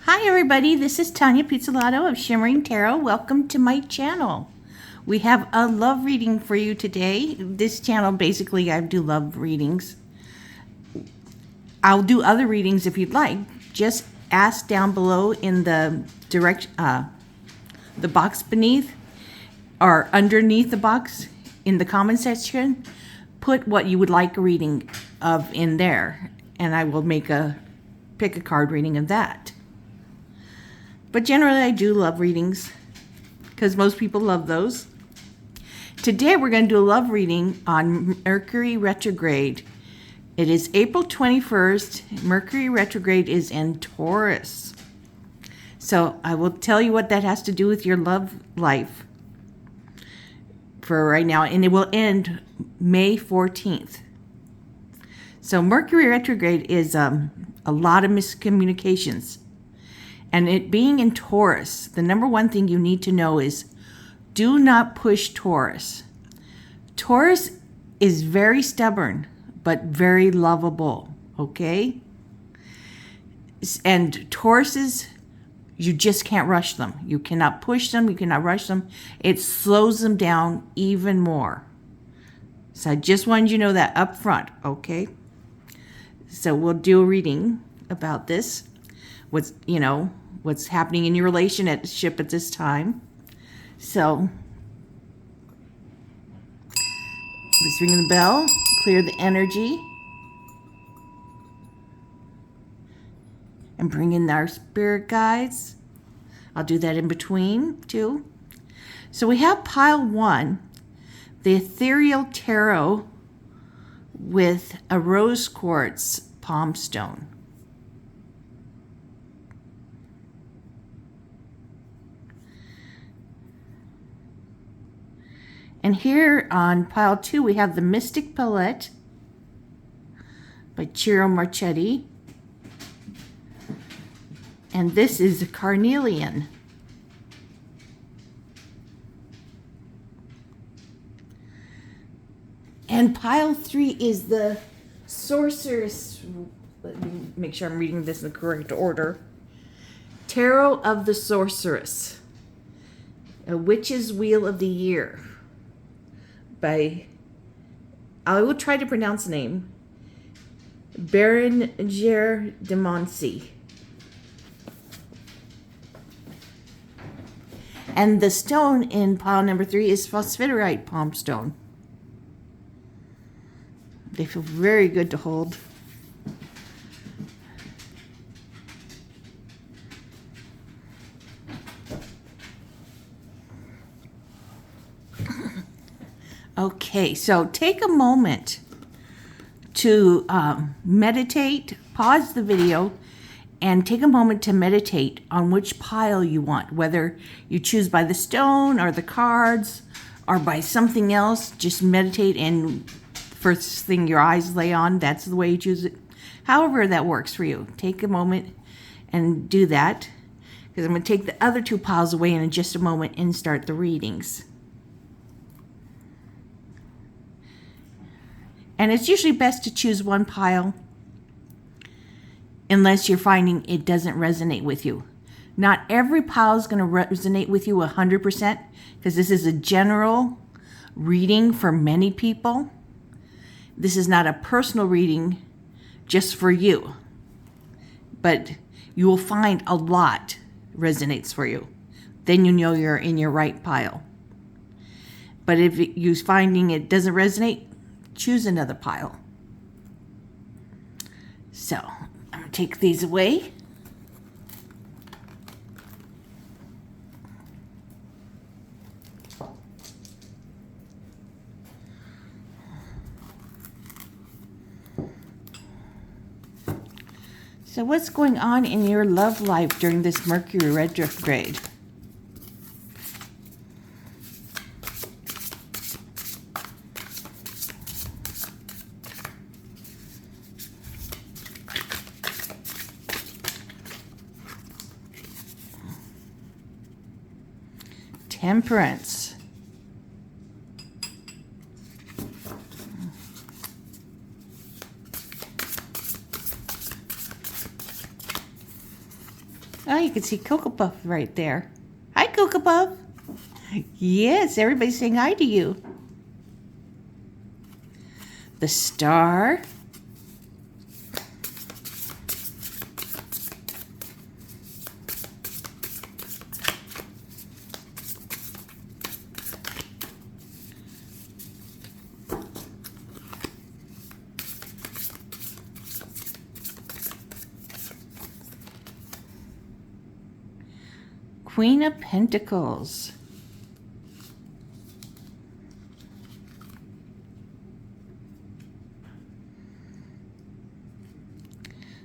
Hi everybody, this is Tanya Pizzolato of Shimmering Tarot. Welcome to my channel. We have a love reading for you today. This channel, basically, I do love readings. I'll do other readings if you'd like. Just ask down below in the box beneath or underneath the box in the comment section. Put what you would like a reading of in there, and I will pick a card reading of that. But generally, I do love readings because most people love those. Today, we're going to do a love reading on Mercury Retrograde. It is April 21st. Mercury Retrograde is in Taurus. So I will tell you what that has to do with your love life for right now, and it will end May 14th. So Mercury Retrograde is a lot of miscommunications. And it being in Taurus, the number one thing you need to know is do not push Taurus. Taurus is very stubborn, but very lovable, okay? And Tauruses, you just can't rush them. You cannot push them. You cannot rush them. It slows them down even more. So I just wanted you to know that up front, okay? So we'll do a reading about this. What's happening in your relationship at this time. So let's ring the bell, clear the energy, and bring in our spirit guides. I'll do that in between too. So we have pile 1, the ethereal tarot with a rose quartz palm stone. And here on pile 2, we have the Mystic Palette by Ciro Marchetti. And this is a carnelian. And pile 3 is the Sorceress. Let me make sure I'm reading this in the correct order. Tarot of the Sorceress. A Witch's Wheel of the Year. I will try to pronounce the name, Beranger de Moncy. And the stone in pile number 3 is phosphorite palm stone. They feel very good to hold. Okay, so take a moment to meditate, pause the video, and take a moment to meditate on which pile you want, whether you choose by the stone or the cards or by something else. Just meditate, and first thing your eyes lay on, that's the way you choose it. However that works for you. Take a moment and do that, because I'm going to take the other 2 piles away in just a moment and start the readings. And it's usually best to choose one pile unless you're finding it doesn't resonate with you. Not every pile is going to resonate with you 100%, because this is a general reading for many people. This is not a personal reading just for you. But you will find a lot resonates for you. Then you know you're in your right pile. But if you're finding it doesn't resonate, choose another pile. So I'm going to take these away. So what's going on in your love life during this Mercury retrograde? Temperance. Oh, you can see Cocoa Puff right there. Hi, Cocoa Puff. Yes, everybody's saying hi to you. The Star. Queen of Pentacles.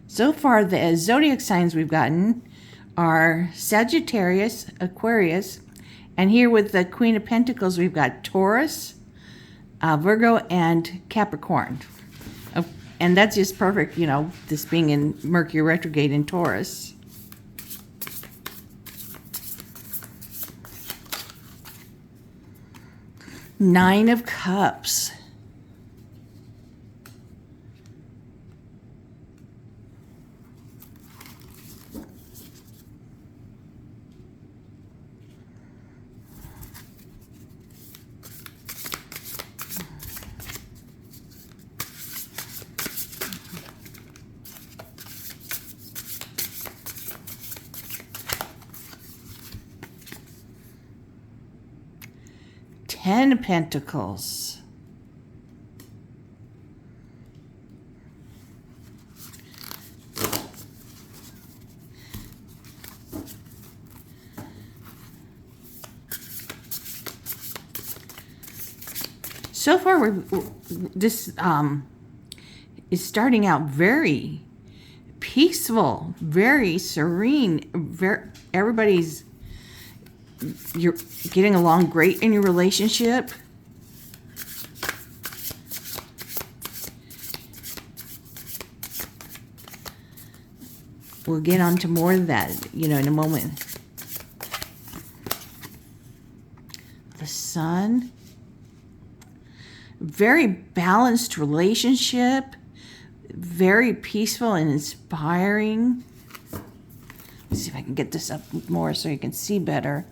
So far, the zodiac signs we've gotten are Sagittarius, Aquarius, and here with the Queen of Pentacles, we've got Taurus, Virgo, and Capricorn. And that's just perfect, you know, this being in Mercury retrograde in Taurus. Nine of Cups. Ten of Pentacles. So far, this is starting out very peaceful, very serene. Everybody's, you're getting along great in your relationship. We'll get on to more of that, you know, in a moment. The Sun. Very balanced relationship. Very peaceful and inspiring. Let's see if I can get this up more so you can see better.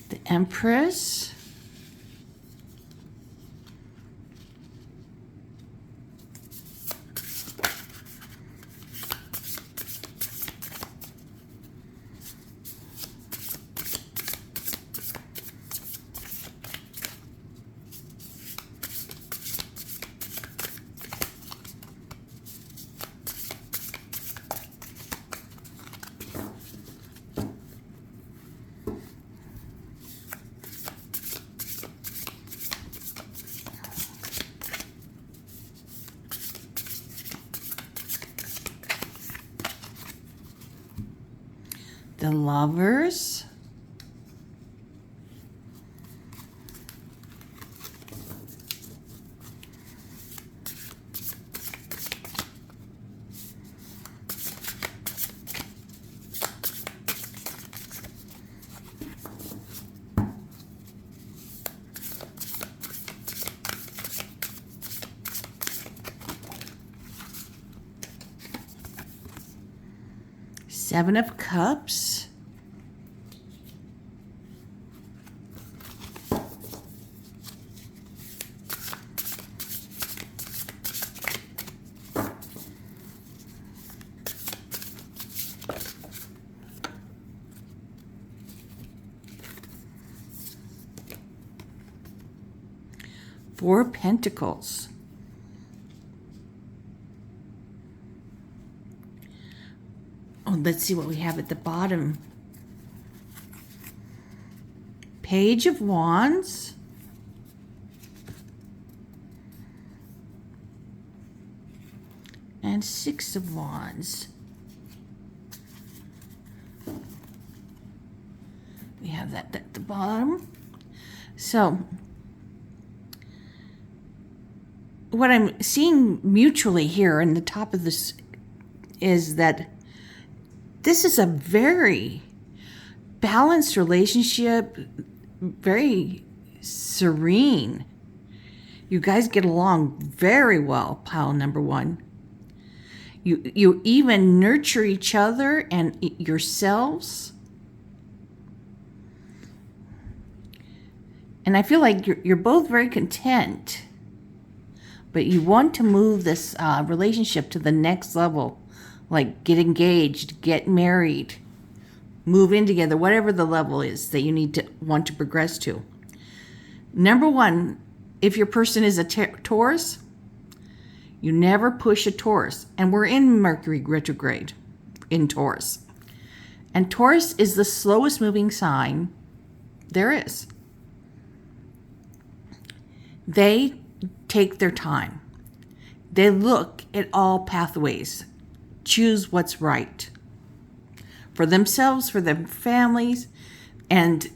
The Empress. The Lovers. Seven of Cups. Four of Pentacles. Oh, let's see what we have at the bottom. Page of Wands. And Six of Wands. We have that at the bottom. So, what I'm seeing mutually here in the top of this is that this is a very balanced relationship, very serene. You guys get along very well, pile number one. You even nurture each other and yourselves. And I feel like you're both very content, but you want to move this relationship to the next level, like get engaged, get married, move in together, whatever the level is that you want to progress to. Number one, if your person is a Taurus, you never push a Taurus. And we're in Mercury retrograde in Taurus. And Taurus is the slowest moving sign there is. They take their time. They look at all pathways, choose what's right for themselves, for their families. And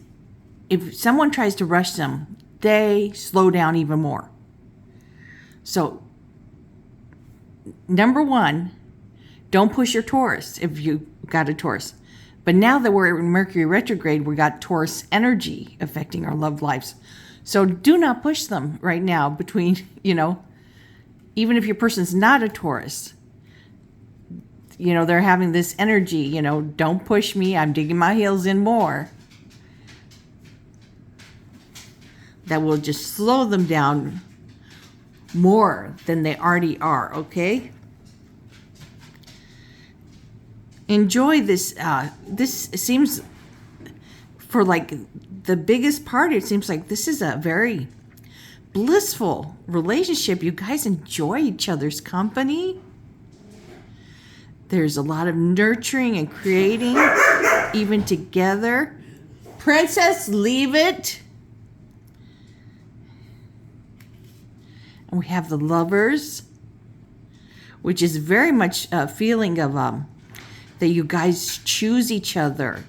if someone tries to rush them, they slow down even more. So, number one, don't push your Taurus if you got a Taurus. But now that we're in Mercury retrograde, we got Taurus energy affecting our love lives. So do not push them right now between, even if your person's not a Taurus, they're having this energy, don't push me, I'm digging my heels in more. That will just slow them down more than they already are, okay? Enjoy this. This seems, for like the biggest part, it seems like this is a very blissful relationship. You guys enjoy each other's company. There's a lot of nurturing and creating, even together. Princess, leave it. And we have the Lovers, which is very much a feeling of that you guys choose each other,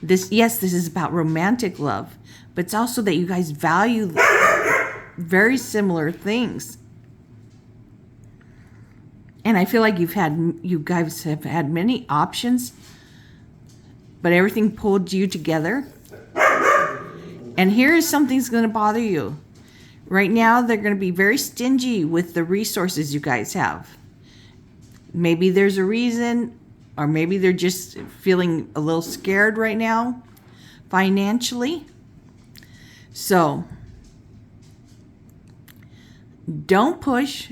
This is about romantic love, but it's also that you guys value very similar things. And I feel like you guys have had many options, but everything pulled you together. And here is something's going to bother you. Right now, they're going to be very stingy with the resources you guys have. Maybe there's a reason, or maybe they're just feeling a little scared right now financially. So don't push.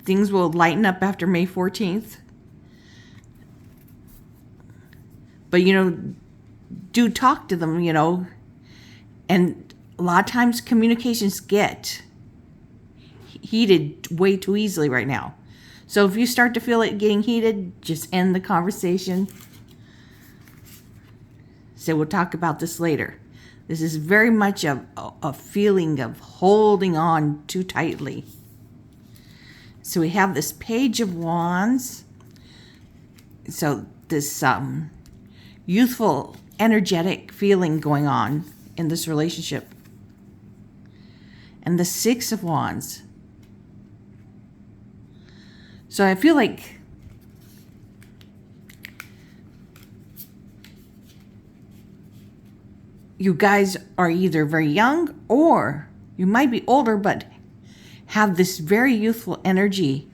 Things will lighten up after May 14th. But, do talk to them, And a lot of times communications get heated way too easily right now. So if you start to feel it getting heated, just end the conversation. Say, we'll talk about this later. This is very much a feeling of holding on too tightly. So we have this Page of Wands. So this youthful, energetic feeling going on in this relationship. And the Six of Wands. So I feel like you guys are either very young or you might be older, but have this very youthful energy.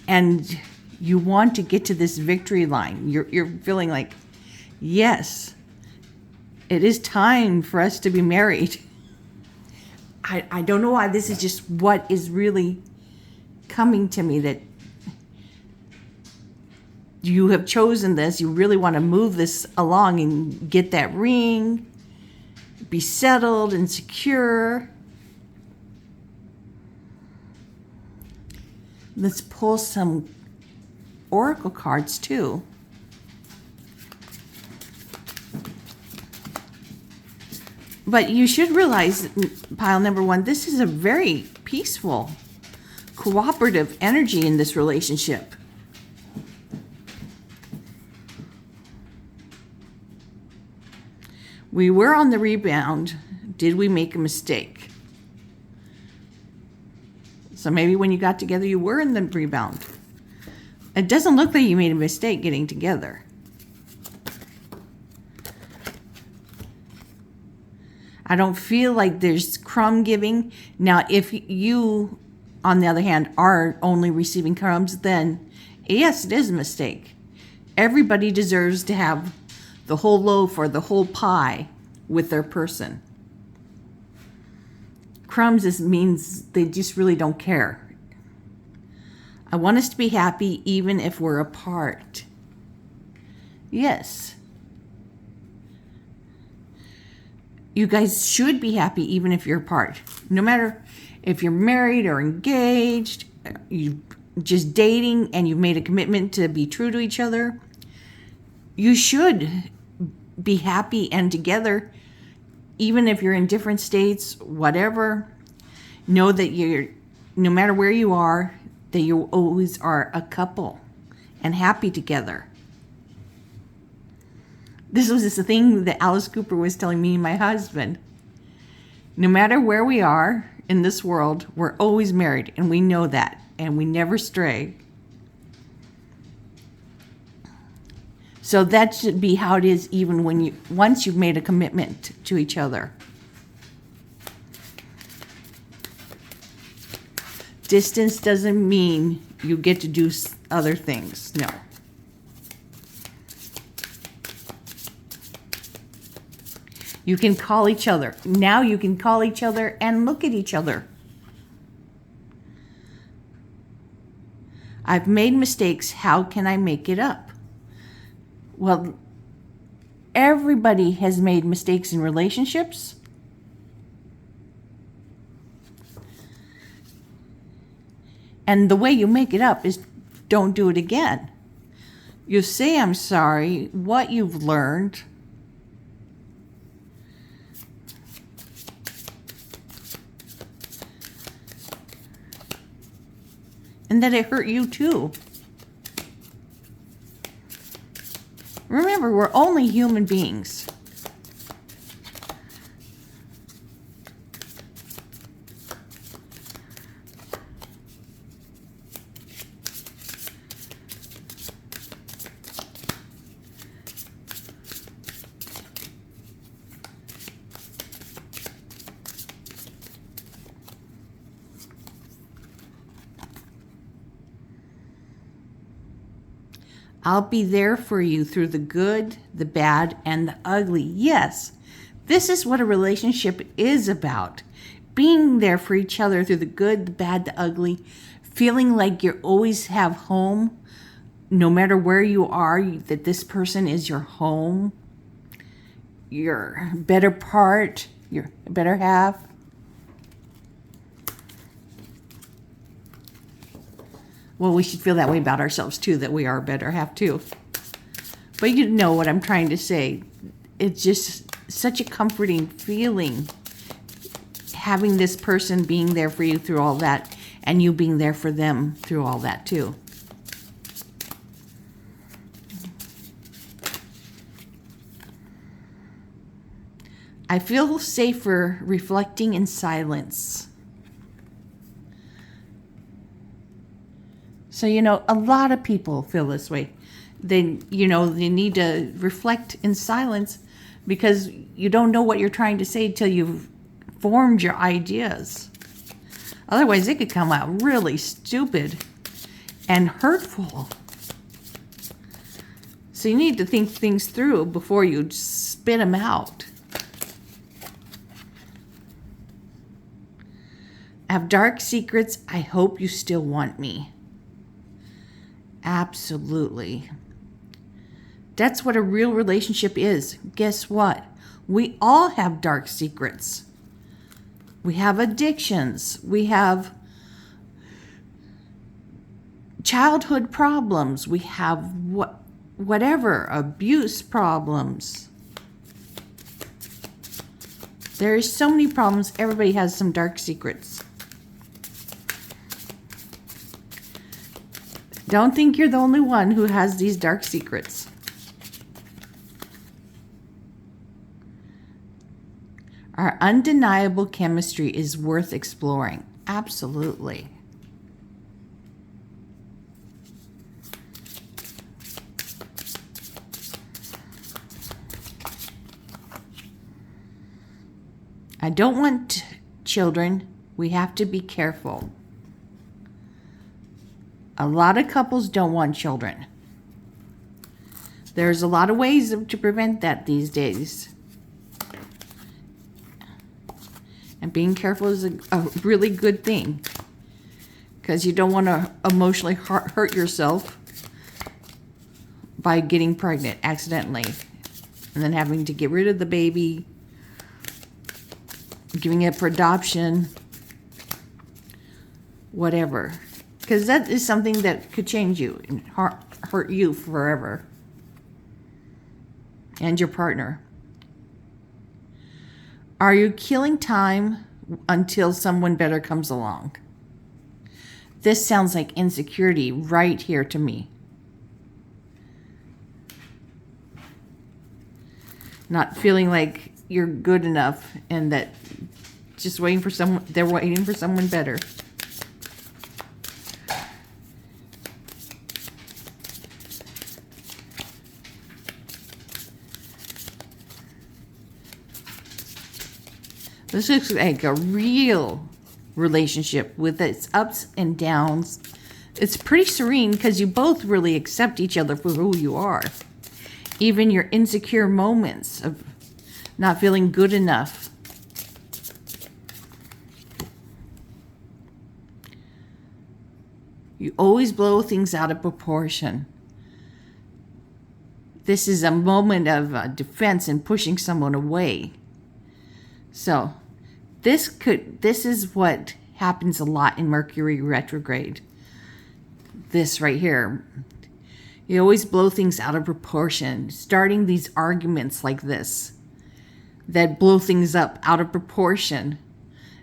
And you want to get to this victory line. You're feeling like, yes, it is time for us to be married. I don't know why, this is just what is really coming to me, that you have chosen this. You really want to move this along and get that ring, be settled and secure. Let's pull some oracle cards too. But you should realize, pile number one, this is a very peaceful, cooperative energy in this relationship. We were on the rebound. Did we make a mistake? So maybe when you got together, you were in the rebound. It doesn't look like you made a mistake getting together. I don't feel like there's crumb giving. Now, if you, on the other hand, are only receiving crumbs, then yes, it is a mistake. Everybody deserves to have the whole loaf or the whole pie with their person. Crumbs means they just really don't care. I want us to be happy even if we're apart. Yes. You guys should be happy even if you're apart. No matter if you're married or engaged, you just dating and you've made a commitment to be true to each other, you should be happy and together even if you're in different states, whatever. Know that no matter where you are, that you always are a couple and happy together. This was just a thing that Alice Cooper was telling me and my husband. No matter where we are in this world, we're always married, and we know that, and we never stray. So that should be how it is even once you've made a commitment to each other. Distance doesn't mean you get to do other things. No. You can call each other. Now you can call each other and look at each other. I've made mistakes. How can I make it up? Well, everybody has made mistakes in relationships. And the way you make it up is don't do it again. You say, I'm sorry, what you've learned. And that it hurt you too. Remember, we're only human beings. I'll be there for you through the good, the bad, and the ugly. Yes, this is what a relationship is about. Being there for each other through the good, the bad, the ugly. Feeling like you always have home, no matter where you are, that this person is your home, your better part, your better half. Well, we should feel that way about ourselves too, that we are a better half too. But you know what I'm trying to say. It's just such a comforting feeling having this person being there for you through all that, and you being there for them through all that too. I feel safer reflecting in silence. So, a lot of people feel this way. They need to reflect in silence because you don't know what you're trying to say till you've formed your ideas. Otherwise, it could come out really stupid and hurtful. So you need to think things through before you spit them out. I have dark secrets. I hope you still want me. Absolutely. That's what a real relationship is. Guess what? We all have dark secrets. We have addictions. We have childhood problems. We have whatever, abuse problems. There's so many problems. Everybody has some dark secrets. Don't think you're the only one who has these dark secrets. Our undeniable chemistry is worth exploring. Absolutely. I don't want children. We have to be careful. A lot of couples don't want children. There's a lot of ways to prevent that these days. And being careful is a really good thing, because you don't want to emotionally hurt yourself by getting pregnant accidentally and then having to get rid of the baby, giving it for adoption, whatever. Because that is something that could change you and hurt you forever. And your partner. Are you killing time until someone better comes along? This sounds like insecurity right here to me. Not feeling like you're good enough and that just waiting for someone, they're waiting for someone better. This looks like a real relationship with its ups and downs. It's pretty serene because you both really accept each other for who you are. Even your insecure moments of not feeling good enough. You always blow things out of proportion. This is a moment of defense and pushing someone away. So, this is what happens a lot in Mercury retrograde. This right here. You always blow things out of proportion, starting these arguments like this that blow things up out of proportion.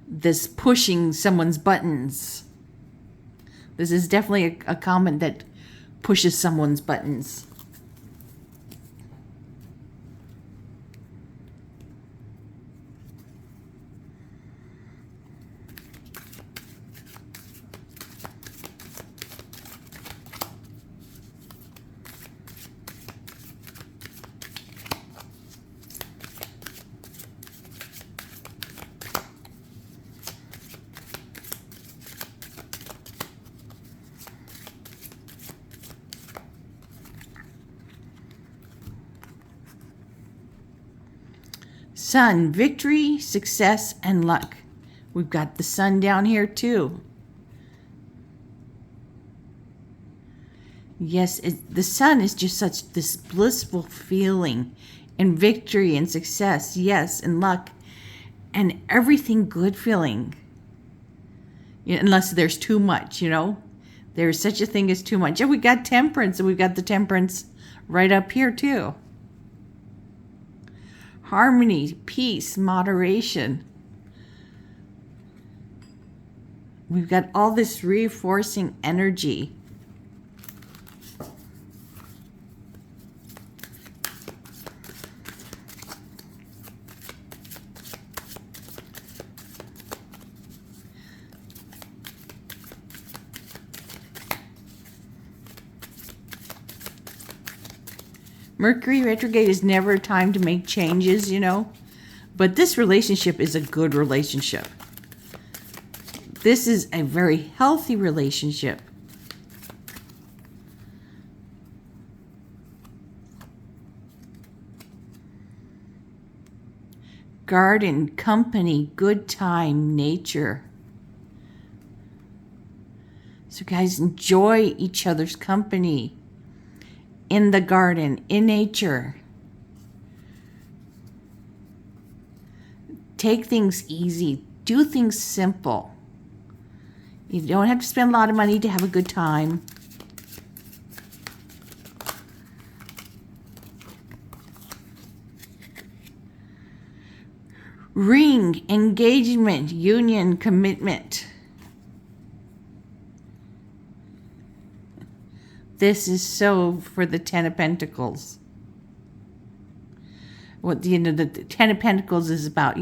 This pushing someone's buttons. This is definitely a comment that pushes someone's buttons. Sun, victory, success, and luck. We've got the sun down here too. Yes, the sun is just such this blissful feeling, and victory and success, yes, and luck, and everything good feeling. Unless there's too much, There's such a thing as too much. And we got temperance, and we've got the temperance right up here too. Harmony, peace, moderation. We've got all this reinforcing energy. Mercury retrograde is never a time to make changes, But this relationship is a good relationship. This is a very healthy relationship. Garden, company, good time, nature. So guys, enjoy each other's company. In the garden, in nature. Take things easy. Do things simple. You don't have to spend a lot of money to have a good time. Ring, engagement, union, commitment. This is so for the Ten of Pentacles. The Ten of Pentacles is about,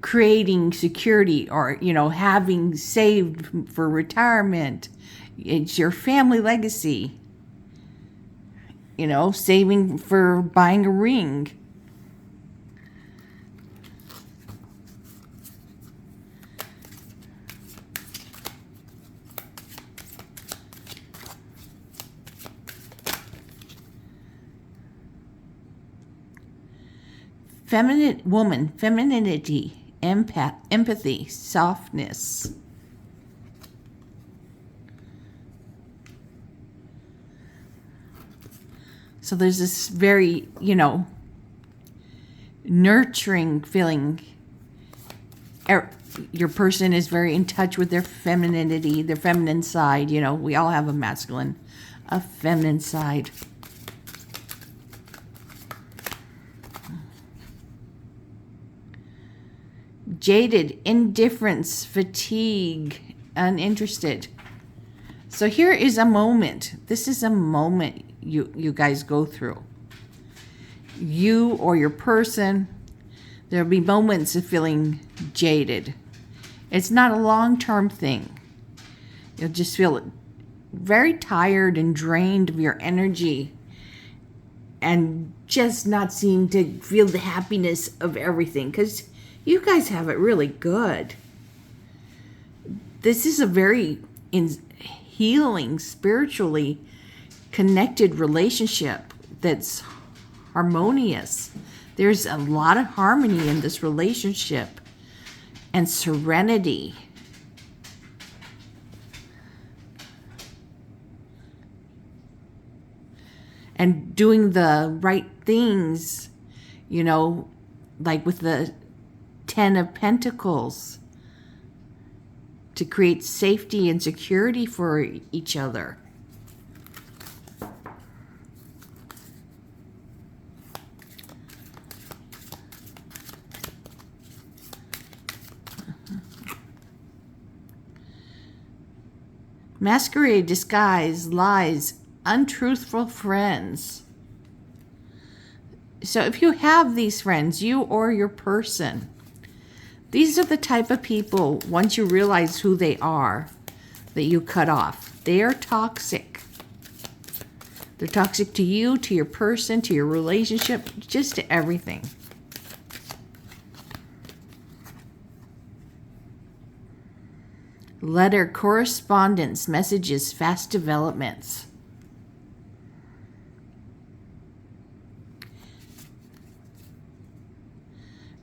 creating security or, having saved for retirement. It's your family legacy. Saving for buying a ring. Feminine woman, femininity, empathy, softness. So there's this very, nurturing feeling. Your person is very in touch with their femininity, their feminine side. We all have a masculine, a feminine side. Jaded, indifference, fatigue, uninterested. So here is a moment. This is a moment you guys go through. You or your person, there'll be moments of feeling jaded. It's not a long-term thing. You'll just feel very tired and drained of your energy and just not seem to feel the happiness of everything, because you guys have it really good. This is a very healing, spiritually connected relationship that's harmonious. There's a lot of harmony in this relationship and serenity. And doing the right things, like with the 10 of Pentacles, to create safety and security for each other. Masquerade, disguise, lies, untruthful friends. So if you have these friends, you or your person, these are the type of people, once you realize who they are, that you cut off. They are toxic. They're toxic to you, to your person, to your relationship, just to everything. Letter, correspondence, messages, fast developments.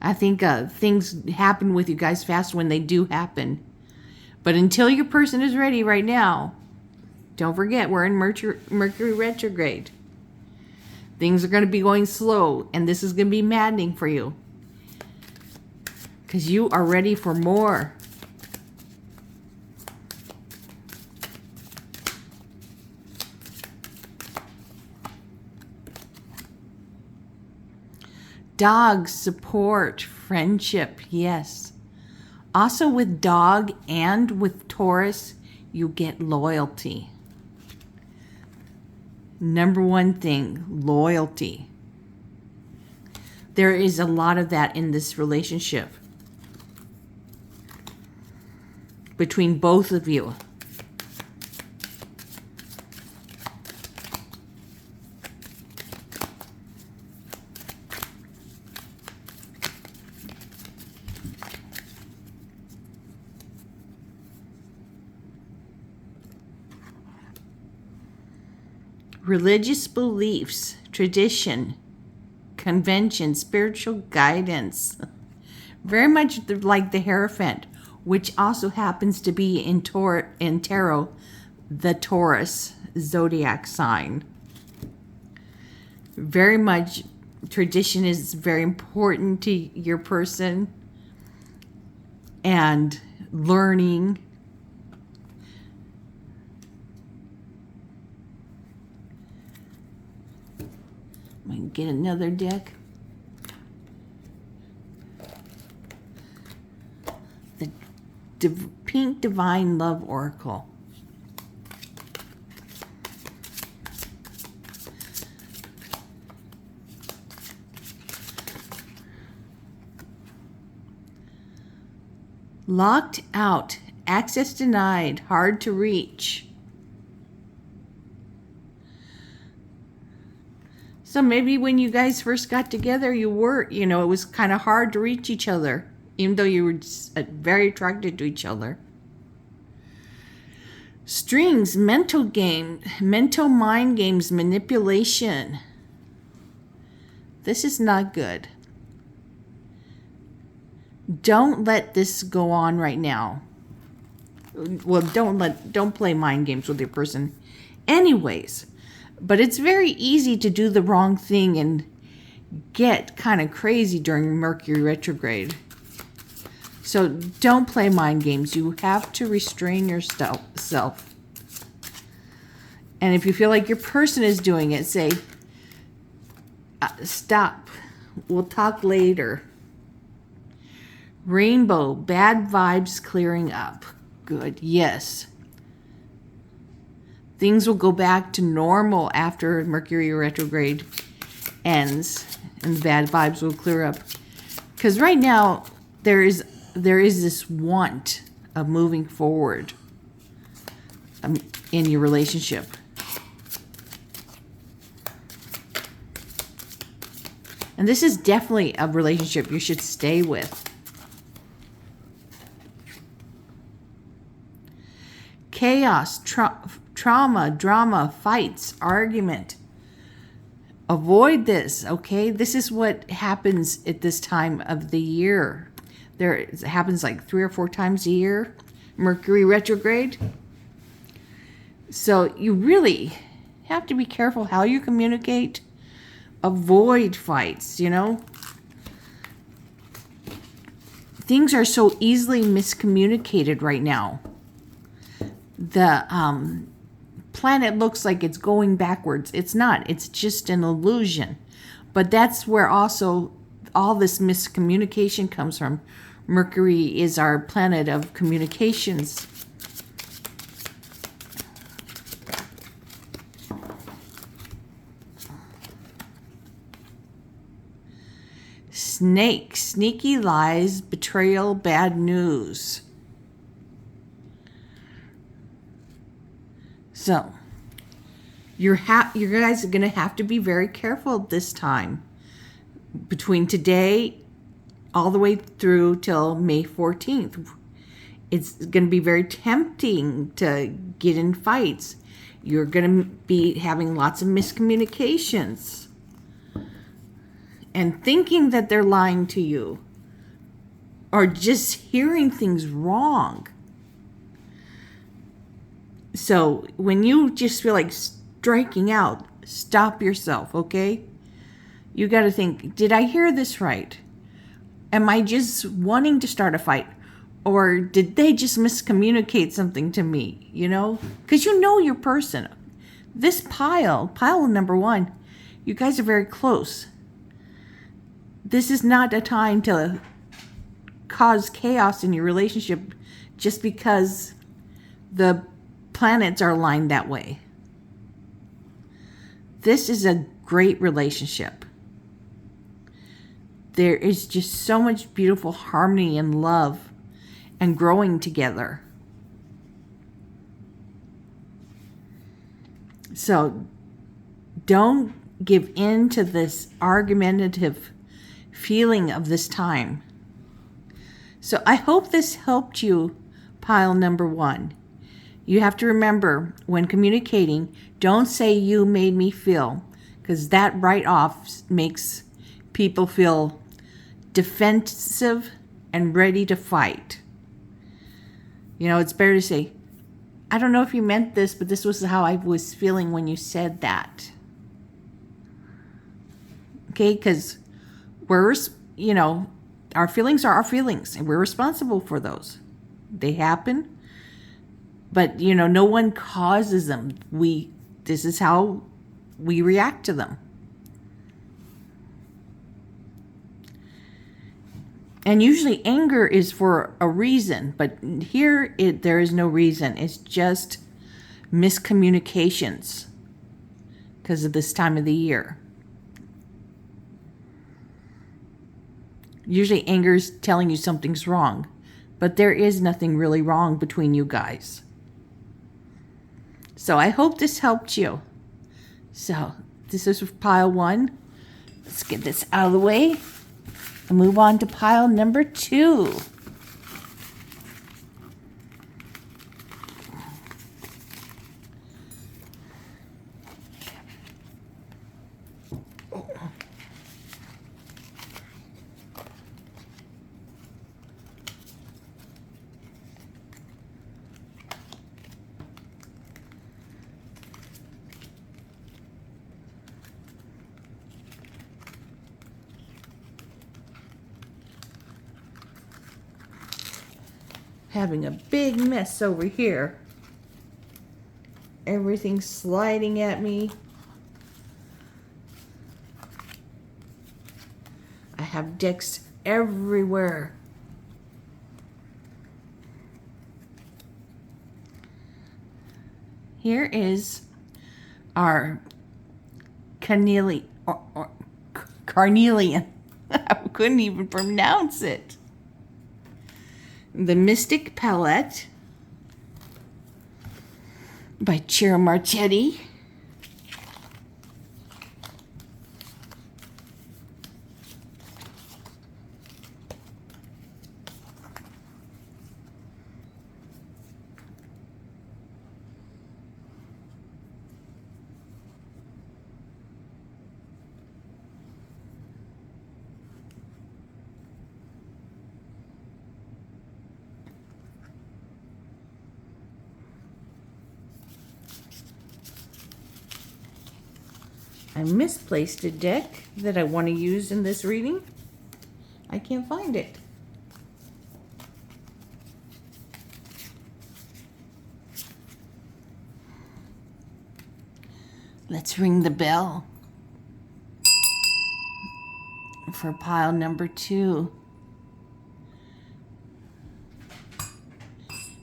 I think things happen with you guys fast when they do happen. But until your person is ready right now, don't forget we're in Mercury Retrograde. Things are going to be going slow, and this is going to be maddening for you, because you are ready for more. Dog, support, friendship, yes. Also with dog and with Taurus, you get loyalty. Number one thing, loyalty. There is a lot of that in this relationship between both of you. Religious beliefs, tradition, convention, spiritual guidance. Very much like the Hierophant, which also happens to be in tarot, the Taurus zodiac sign. Very much tradition is very important to your person, and learning. I can get another deck. The Pink Divine Love Oracle. Locked out, access denied, hard to reach. So maybe when you guys first got together, it was kind of hard to reach each other, even though you were very attracted to each other. Strings, mental mind games, manipulation. This is not good. Don't let this go on right now. Well, don't play mind games with your person anyways. But it's very easy to do the wrong thing and get kind of crazy during Mercury retrograde. So don't play mind games. You have to restrain yourself. And if you feel like your person is doing it, say, stop. We'll talk later. Rainbow, bad vibes clearing up. Good, yes. Things will go back to normal after Mercury retrograde ends, and the bad vibes will clear up. Because right now, there is this want of moving forward in your relationship. And this is definitely a relationship you should stay with. Chaos, trauma, drama, fights, argument. Avoid this, okay? This is what happens at this time of the year. It happens like 3 or 4 times a year, Mercury retrograde. So you really have to be careful how you communicate. Avoid fights, you know? Things are so easily miscommunicated right now. The planet looks like it's going backwards. It's not. It's just an illusion. But that's where also all this miscommunication comes from. Mercury is our planet of communications. Snake, sneaky lies, betrayal, bad news. So, you guys are going to have to be very careful this time. Between today all the way through till May 14th. It's going to be very tempting to get in fights. You're going to be having lots of miscommunications. And thinking that they're lying to you. Or just hearing things wrong. So when you just feel like striking out, stop yourself, okay? You got to think, did I hear this right? Am I just wanting to start a fight? Or did they just miscommunicate something to me, you know? Because you know your person. This pile number 1, you guys are very close. This is not a time to cause chaos in your relationship just because the planets are aligned that way. This is a great relationship. There is just so much beautiful harmony and love and growing together. So don't give in to this argumentative feeling of this time. So I hope this helped you, pile number 1. You have to remember, when communicating, don't say you made me feel, because that right off makes people feel defensive and ready to fight. You know, it's better to say, I don't know if you meant this, but this was how I was feeling when you said that. Okay, because our feelings are our feelings, and we're responsible for those. They happen. But, no one causes them. This is how we react to them. And usually anger is for a reason, but here there is no reason. It's just miscommunications because of this time of the year. Usually anger is telling you something's wrong, but there is nothing really wrong between you guys. So I hope this helped you. So this is pile 1. Let's get this out of the way and move on to pile number 2. having a big mess over here. Everything's sliding at me. I have decks everywhere. Here is our carnelian. I couldn't even pronounce it. The Mystic Palette by Ciro Marchetti. I misplaced a deck that I want to use in this reading. I can't find it. Let's ring the bell for pile number 2.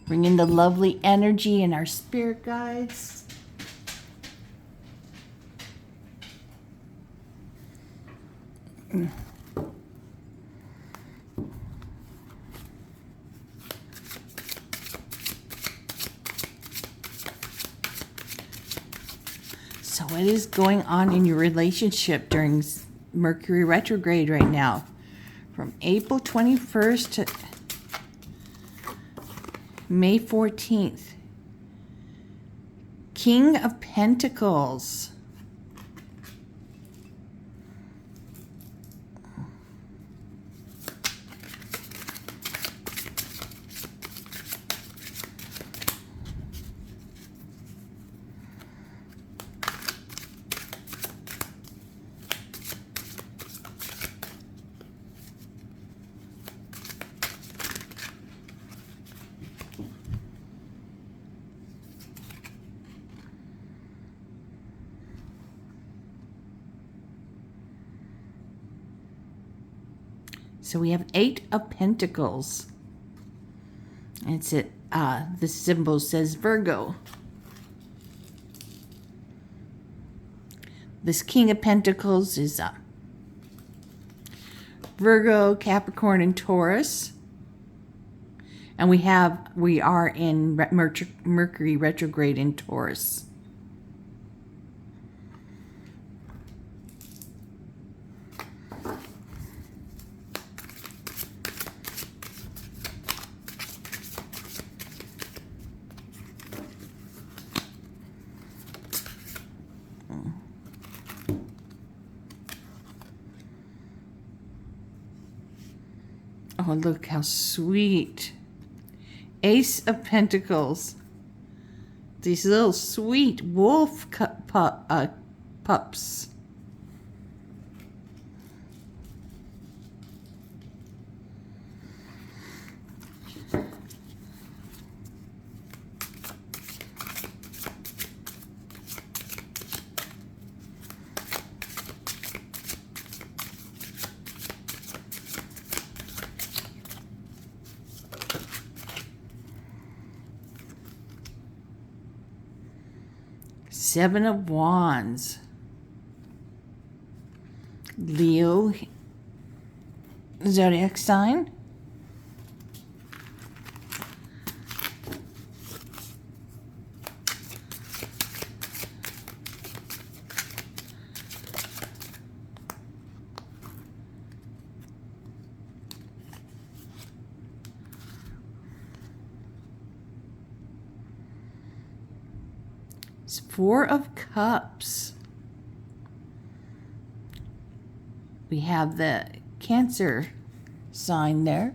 Bring in the lovely energy and our spirit guides. So what is going on in your relationship during Mercury retrograde right now? From April 21st to May 14th. King of Pentacles. So we have 8 of Pentacles. And it's the symbol says Virgo. This King of Pentacles is Virgo, Capricorn, and Taurus. And we are in Mercury retrograde in Taurus. Oh, look how sweet. Ace of Pentacles. These little sweet wolf pups. Seven of Wands. Leo zodiac sign. It's 4 of Cups. We have the Cancer sign there.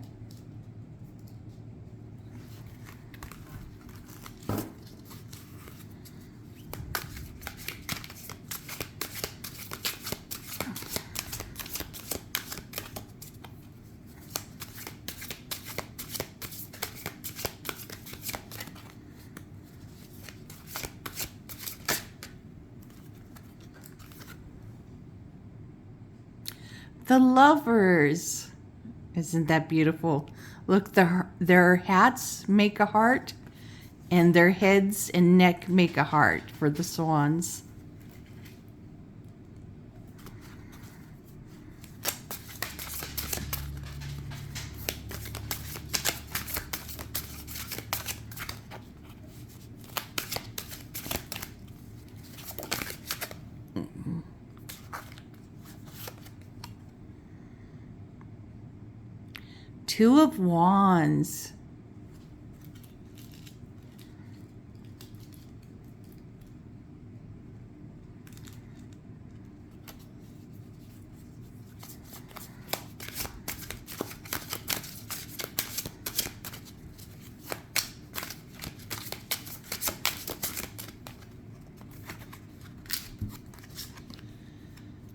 The Lovers. Isn't that beautiful? Look, their hats make a heart, and their heads and neck make a heart for the swans. Two of Wands.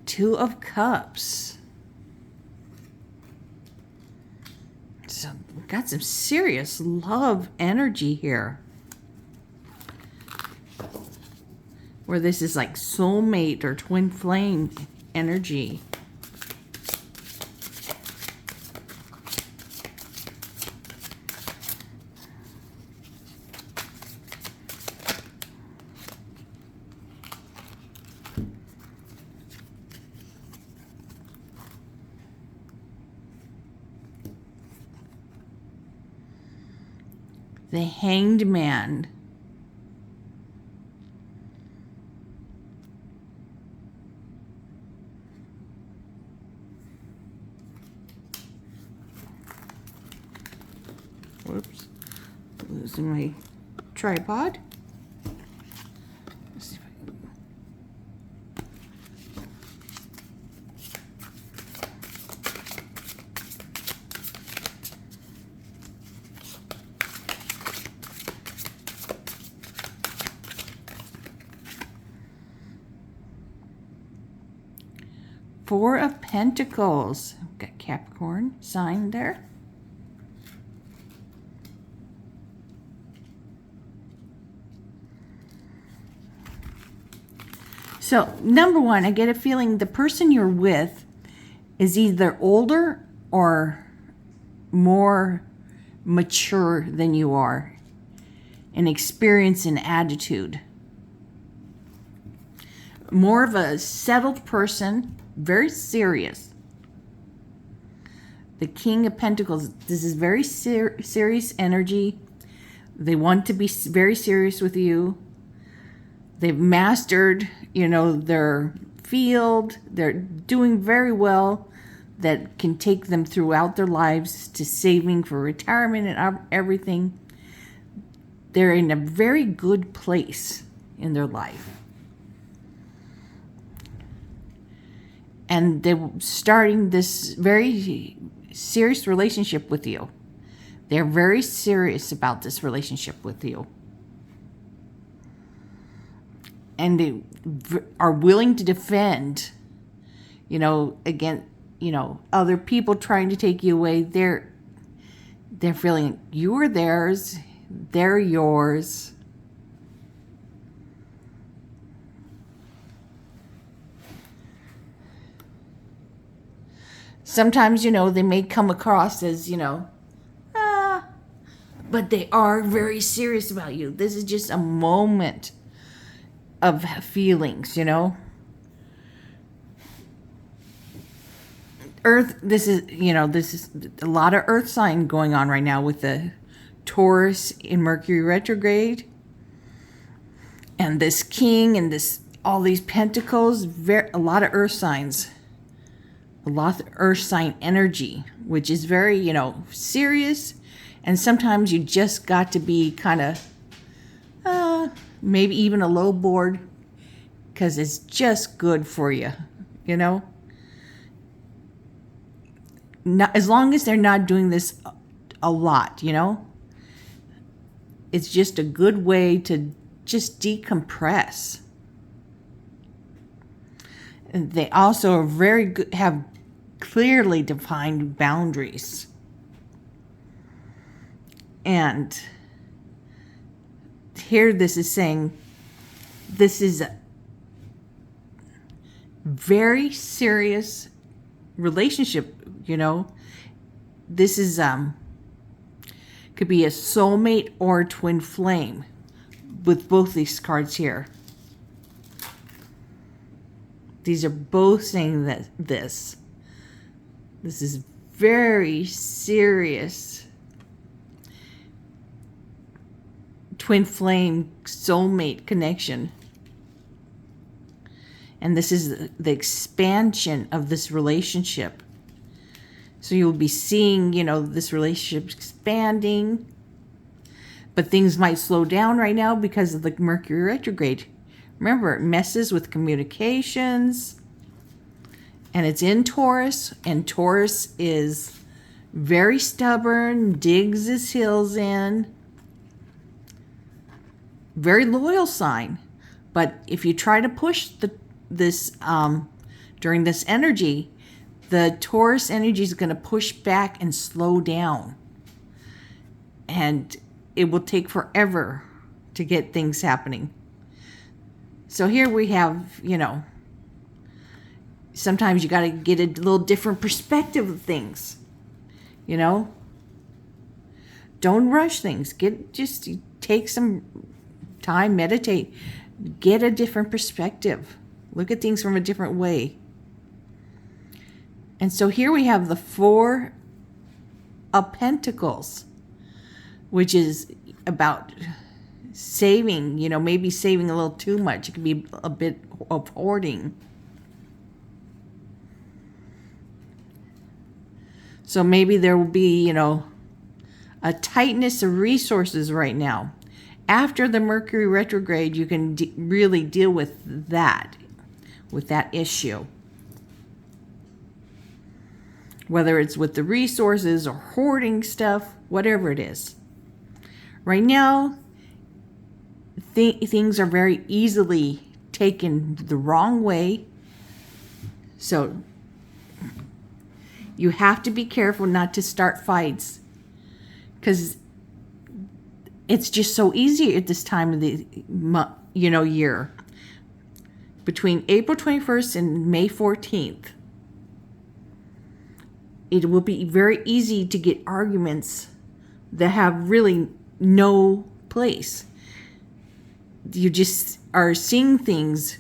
Two of Cups. So we've got some serious love energy here. Where this is like soulmate or twin flame energy. The Hanged Man. Whoops. Losing my tripod. Let's see if I can... Four of Pentacles. Got Capricorn sign there. So, number one, I get a feeling the person you're with is either older or more mature than you are in experience and attitude. More of a settled person, very serious. The King of Pentacles, this is very serious energy. They want to be very serious with you. They've mastered, their field. They're doing very well. That can take them throughout their lives to saving for retirement and everything. They're in a very good place in their life. And they're starting this very serious relationship with you. They're very serious about this relationship with you. And they are willing to defend, against, other people trying to take you away. They're feeling you're theirs, they're yours. Sometimes, they may come across as, but they are very serious about you. This is just a moment of feelings, Earth, this is a lot of earth sign going on right now with the Taurus in Mercury retrograde. And this king and all these pentacles, a lot of earth signs. A lot of earth sign energy, which is very, serious. And sometimes you just got to be kind of, maybe even a low board, because it's just good for you, Not, as long as they're not doing this a lot, It's just a good way to just decompress. And they also are very good, have clearly defined boundaries. And here this is saying this is a very serious relationship, this is could be a soulmate or a twin flame with both these cards here. These are both saying that this is very serious twin flame soulmate connection. And this is the expansion of this relationship. So you'll be seeing, this relationship expanding. But things might slow down right now because of the Mercury retrograde. Remember, it messes with communications. And it's in Taurus. And Taurus is very stubborn, digs his heels in. Very loyal sign. But if you try to push this during this energy, the Taurus energy is going to push back and slow down. And it will take forever to get things happening. So here we have, sometimes you got to get a little different perspective of things. Don't rush things. Just take some time, meditate, get a different perspective. Look at things from a different way. And so here we have the Four of Pentacles, which is about saving, maybe saving a little too much. It can be a bit of hoarding. So maybe there will be, a tightness of resources right now. After the Mercury retrograde, you can really deal with that issue. Whether it's with the resources or hoarding stuff, whatever it is. Right now, things are very easily taken the wrong way. So you have to be careful not to start fights. Because it's just so easy at this time of the year. Between April 21st and May 14th. It will be very easy to get arguments that have really no place. You just are seeing things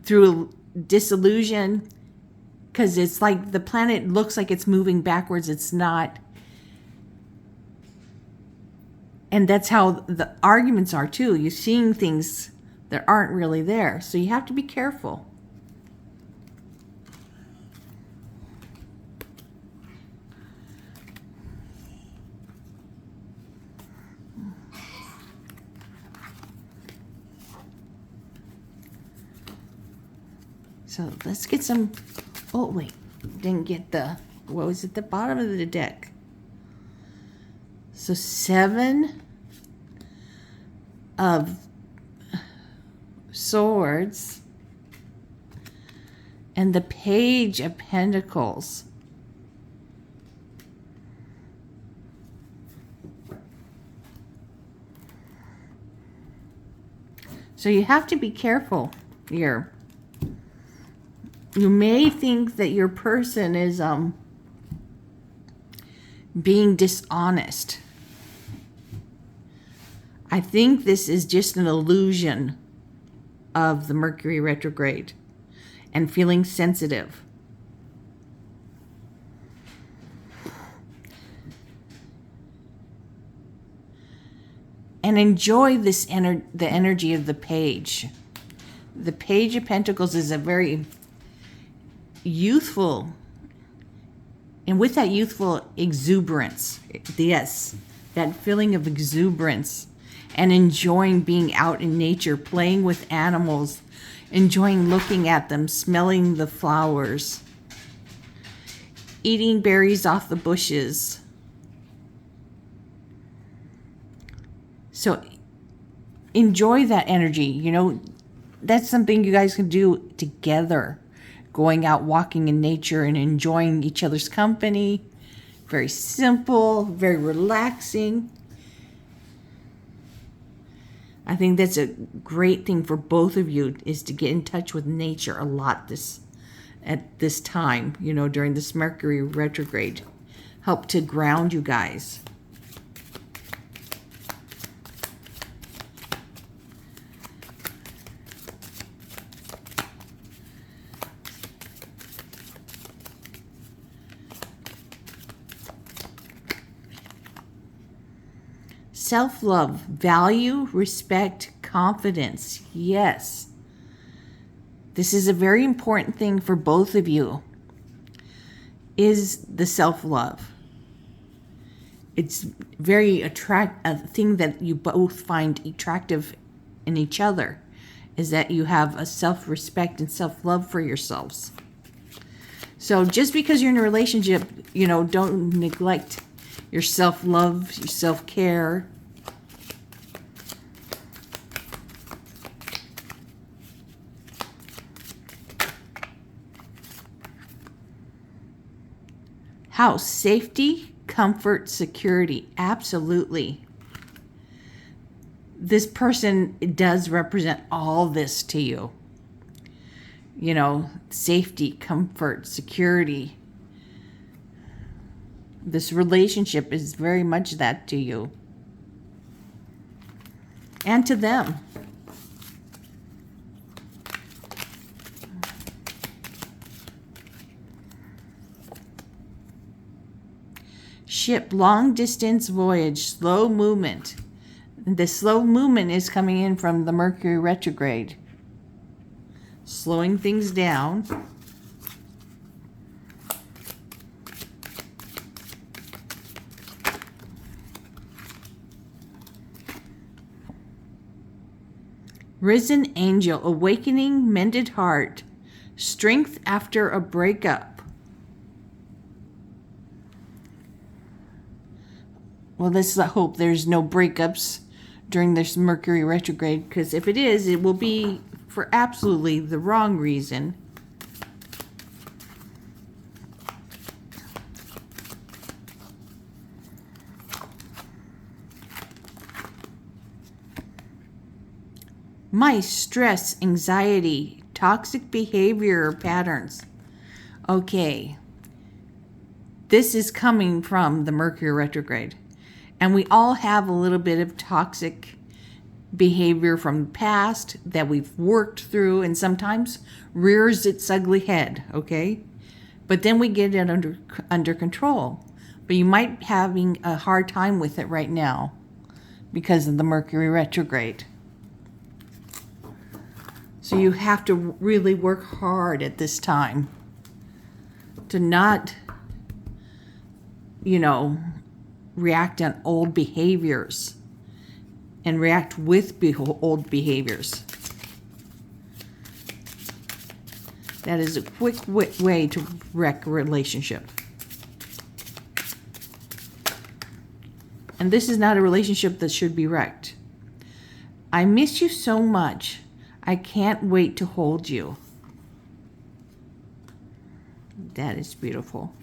through disillusion because it's like the planet looks like it's moving backwards. It's not. And that's how the arguments are too. You're seeing things that aren't really there. So you have to be careful. So let's get some, oh wait, didn't get what was at the bottom of the deck? So 7 of Swords and the Page of Pentacles. So you have to be careful here. You may think that your person is being dishonest. I think this is just an illusion of the Mercury retrograde and feeling sensitive. And enjoy this the energy of the Page. The Page of Pentacles is a very youthful, and with that youthful exuberance, yes, that feeling of exuberance, and enjoying being out in nature, playing with animals, enjoying looking at them, smelling the flowers, eating berries off the bushes. So enjoy that energy. That's something you guys can do together. Going out walking in nature and enjoying each other's company. Very simple, very relaxing. I think that's a great thing for both of you, is to get in touch with nature a lot at this time, during this Mercury retrograde. Help to ground you guys. Self-love, value, respect, confidence. Yes. This is a very important thing for both of you, is the self-love. It's very a thing that you both find attractive in each other, is that you have a self-respect and self-love for yourselves. So just because you're in a relationship, don't neglect your self-love, your self-care. House, safety, comfort, security. Absolutely. This person does represent all this to you. Safety, comfort, security. This relationship is very much that to you. And to them. Ship, long distance voyage, slow movement. The slow movement is coming in from the Mercury retrograde. Slowing things down. Risen angel, awakening, mended heart, strength after a breakup. Well, let's hope there's no breakups during this Mercury retrograde, because if it is, it will be for absolutely the wrong reason. Mice, stress, anxiety, toxic behavior patterns. Okay. This is coming from the Mercury retrograde. And we all have a little bit of toxic behavior from the past that we've worked through and sometimes rears its ugly head, okay? But then we get it under control. But you might be having a hard time with it right now because of the Mercury retrograde. So you have to really work hard at this time to not, react on old behaviors and react with old behaviors. That is a quick way to wreck a relationship. And this is not a relationship that should be wrecked. I miss you so much. I can't wait to hold you. That is beautiful.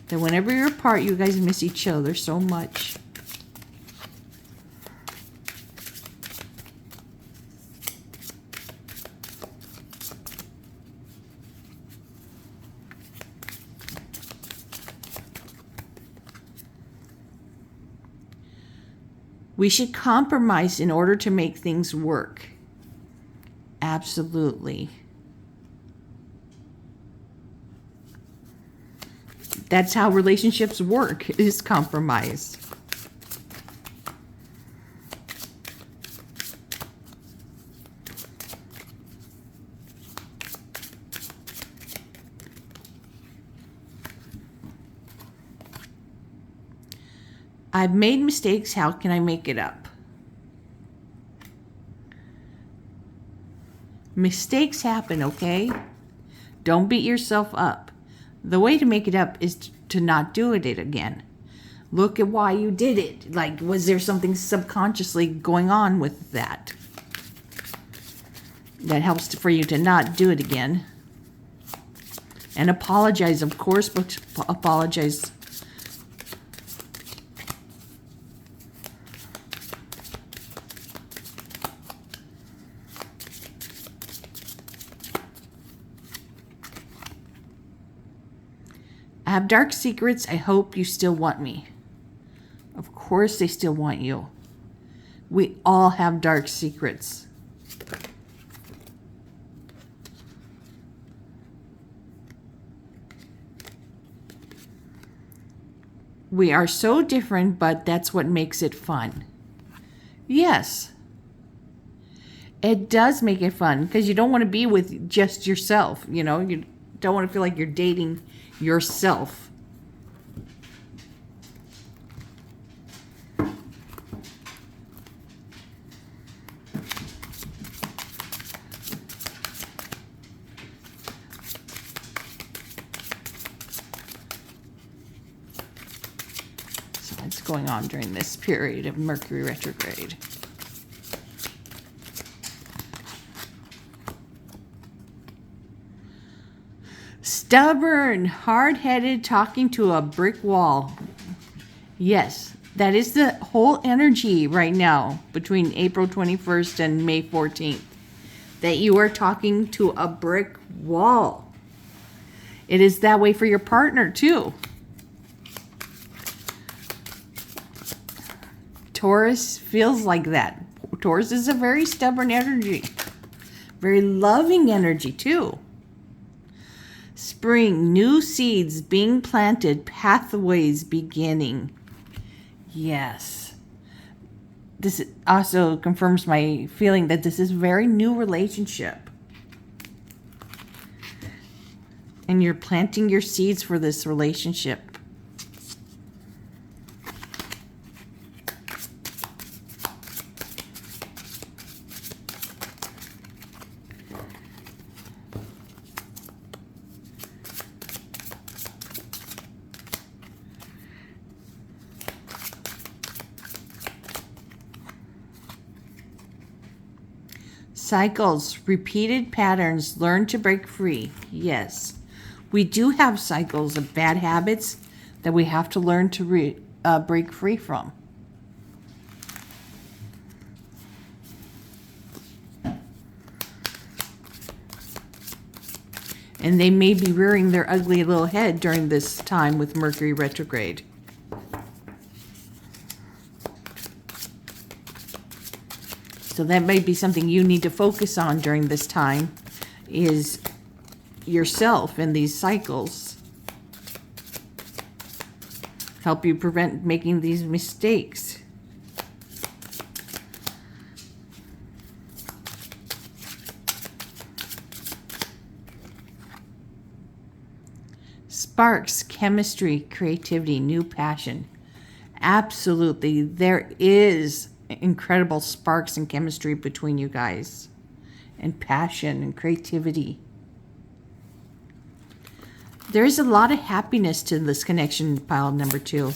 That whenever you're apart, you guys miss each other so much. We should compromise in order to make things work. Absolutely. That's how relationships work, is compromise. I've made mistakes. How can I make it up? Mistakes happen, okay? Don't beat yourself up. The way to make it up is to not do it again. Look at why you did it. Like, was there something subconsciously going on with that? That helps for you to not do it again. And apologize, of course, but apologize. have dark secrets. I hope you still want me. Of course they still want you. We all have dark secrets. We are so different, but that's what makes it fun. Yes. It does make it fun because you don't want to be with just yourself. You know, you don't want to feel like you're dating yourself. So what's going on during this period of Mercury retrograde? Stubborn, hard-headed, talking to a brick wall. Yes, that is the whole energy right now between April 21st and May 14th. That you are talking to a brick wall. It is that way for your partner too. Taurus feels like that. Taurus is a very stubborn energy. Very loving energy too. Spring, new seeds being planted, pathways beginning. Yes. This also confirms my feeling that this is a very new relationship. And you're planting your seeds for this relationship. Cycles, repeated patterns, learn to break free. Yes, we do have cycles of bad habits that we have to learn to break free from. And they may be rearing their ugly little head during this time with Mercury retrograde. So that may be something you need to focus on during this time, is yourself in these cycles. Help you prevent making these mistakes. Sparks, chemistry, creativity, new passion. Absolutely, there is incredible sparks and chemistry between you guys, and passion and creativity. There is a lot of happiness to this connection, pile number 2.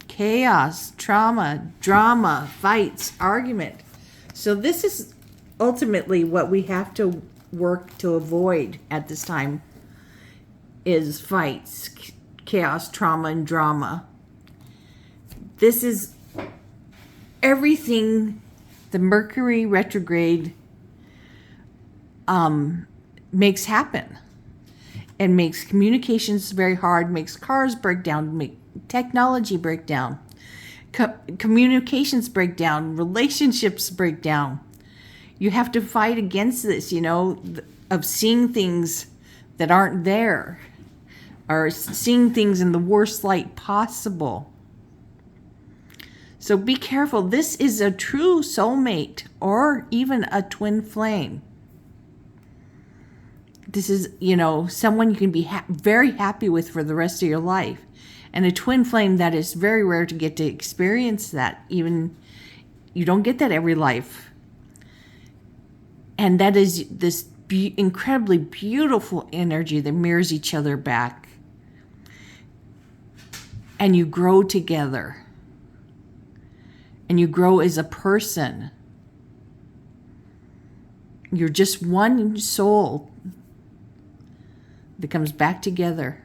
Chaos, trauma, drama, fights, argument. So this is ultimately what we have to work to avoid at this time, is fights, chaos, trauma, and drama. This is everything the Mercury retrograde makes happen. It makes communications very hard, makes cars break down, make technology break down, communications break down, relationships break down. You have to fight against this, you know, of seeing things that aren't there, or seeing things in the worst light possible. So be careful. This is a true soulmate or even a twin flame. This is, you know, someone you can be very happy with for the rest of your life. And a twin flame, that is very rare to get to experience that. Even, you don't get that every life. And that is this incredibly beautiful energy that mirrors each other back. And you grow together. And you grow as a person. You're just one soul that comes back together.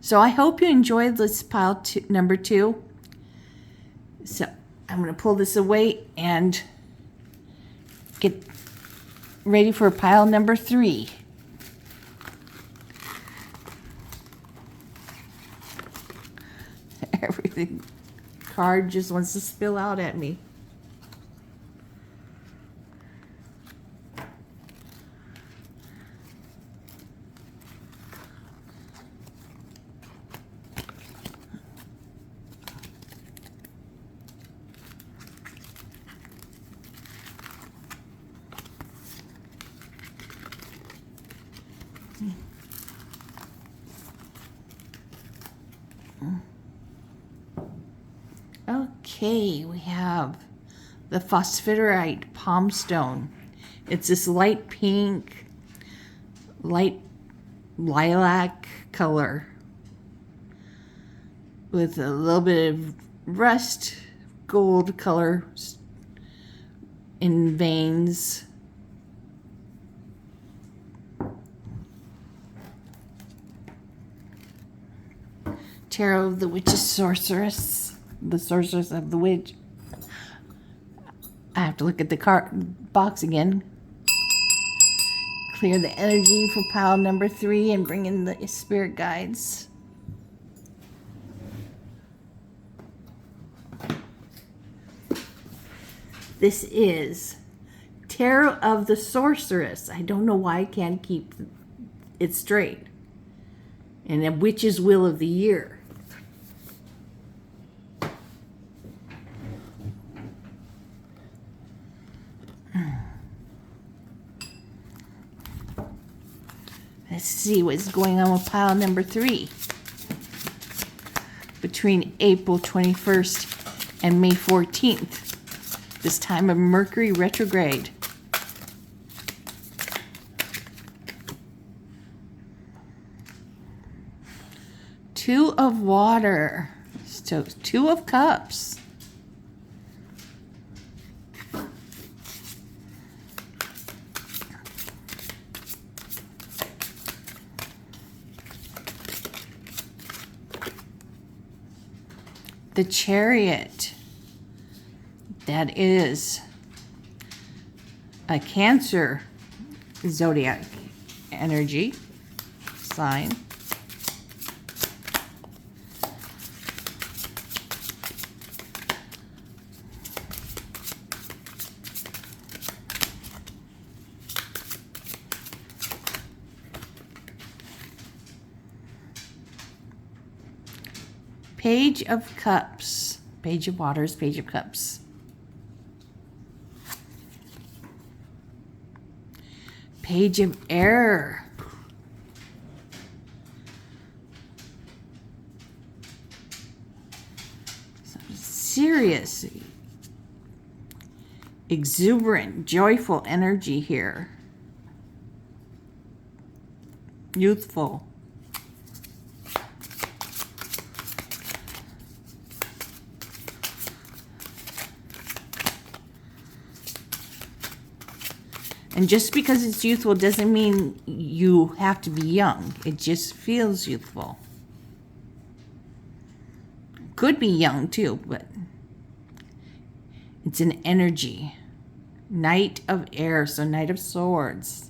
So I hope you enjoyed this pile number 2. So I'm going to pull this away and get ready for pile number 3. Everything card just wants to spill out at me. Okay, we have the phosphorite palm stone. It's this light pink, light lilac color with a little bit of rust gold color in veins. Tarot of the Witch's Sorceress. The Sorceress of the Witch. I have to look at the card box again. Clear the energy for pile number 3 and bring in the spirit guides. This is Tarot of the Sorceress. I don't know why I can't keep it straight. And a Witch's Wheel of the Year. Let's see what's going on with pile number 3. Between April 21st and May 14th. This time of Mercury retrograde. Two of water. So 2 of cups. The Chariot. That is a Cancer zodiac energy sign. Page of Cups. Page of Waters, Page of Cups. Page of Air. Some serious, exuberant, joyful energy here. Youthful. And just because it's youthful doesn't mean you have to be young. It just feels youthful. Could be young too, but it's an energy. Knight of Air, so Knight of Swords.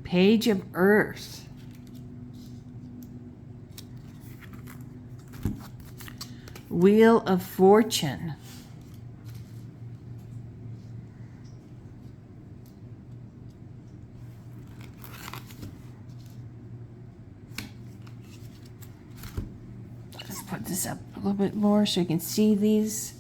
Page of Earth. Wheel of Fortune. Let's put this up a little bit more so you can see these.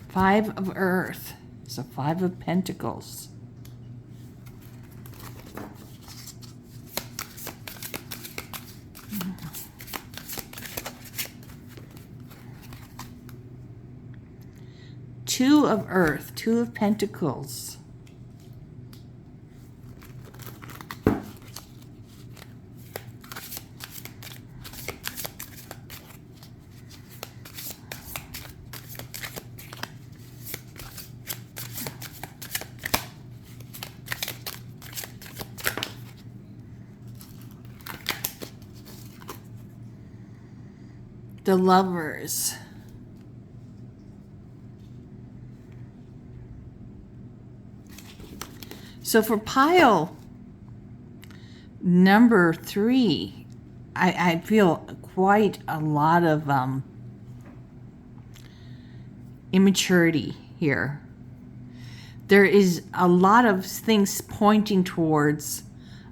Five of Earth, so 5 of Pentacles. Two of Earth, Two of Pentacles. The Lovers. So for pile number 3, I feel quite a lot of immaturity here. There is a lot of things pointing towards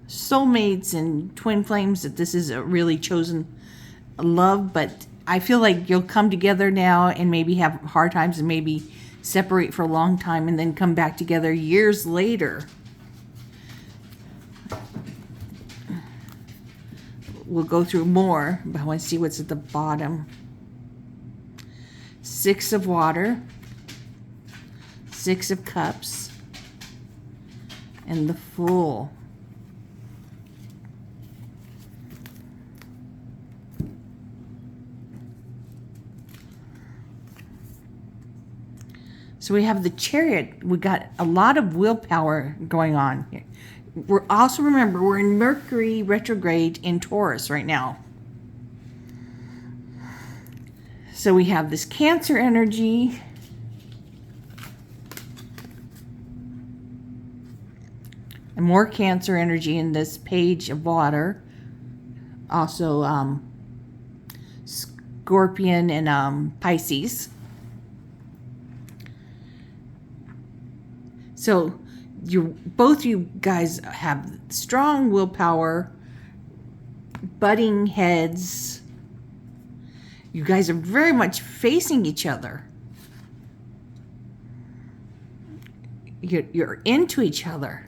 soulmates and twin flames, that this is a really chosen love, but I feel like you'll come together now and maybe have hard times and maybe separate for a long time and then come back together years later. We'll go through more, but I want to see what's at the bottom. 6 of Water, 6 of Cups, and the Fool. So we have the Chariot. We got a lot of willpower going on here. We're also, remember, we're in Mercury retrograde in Taurus right now. So we have this Cancer energy. And more Cancer energy in this Page of Water. Also Scorpion and Pisces. So both you guys have strong willpower, butting heads. You guys are very much facing each other. You're into each other,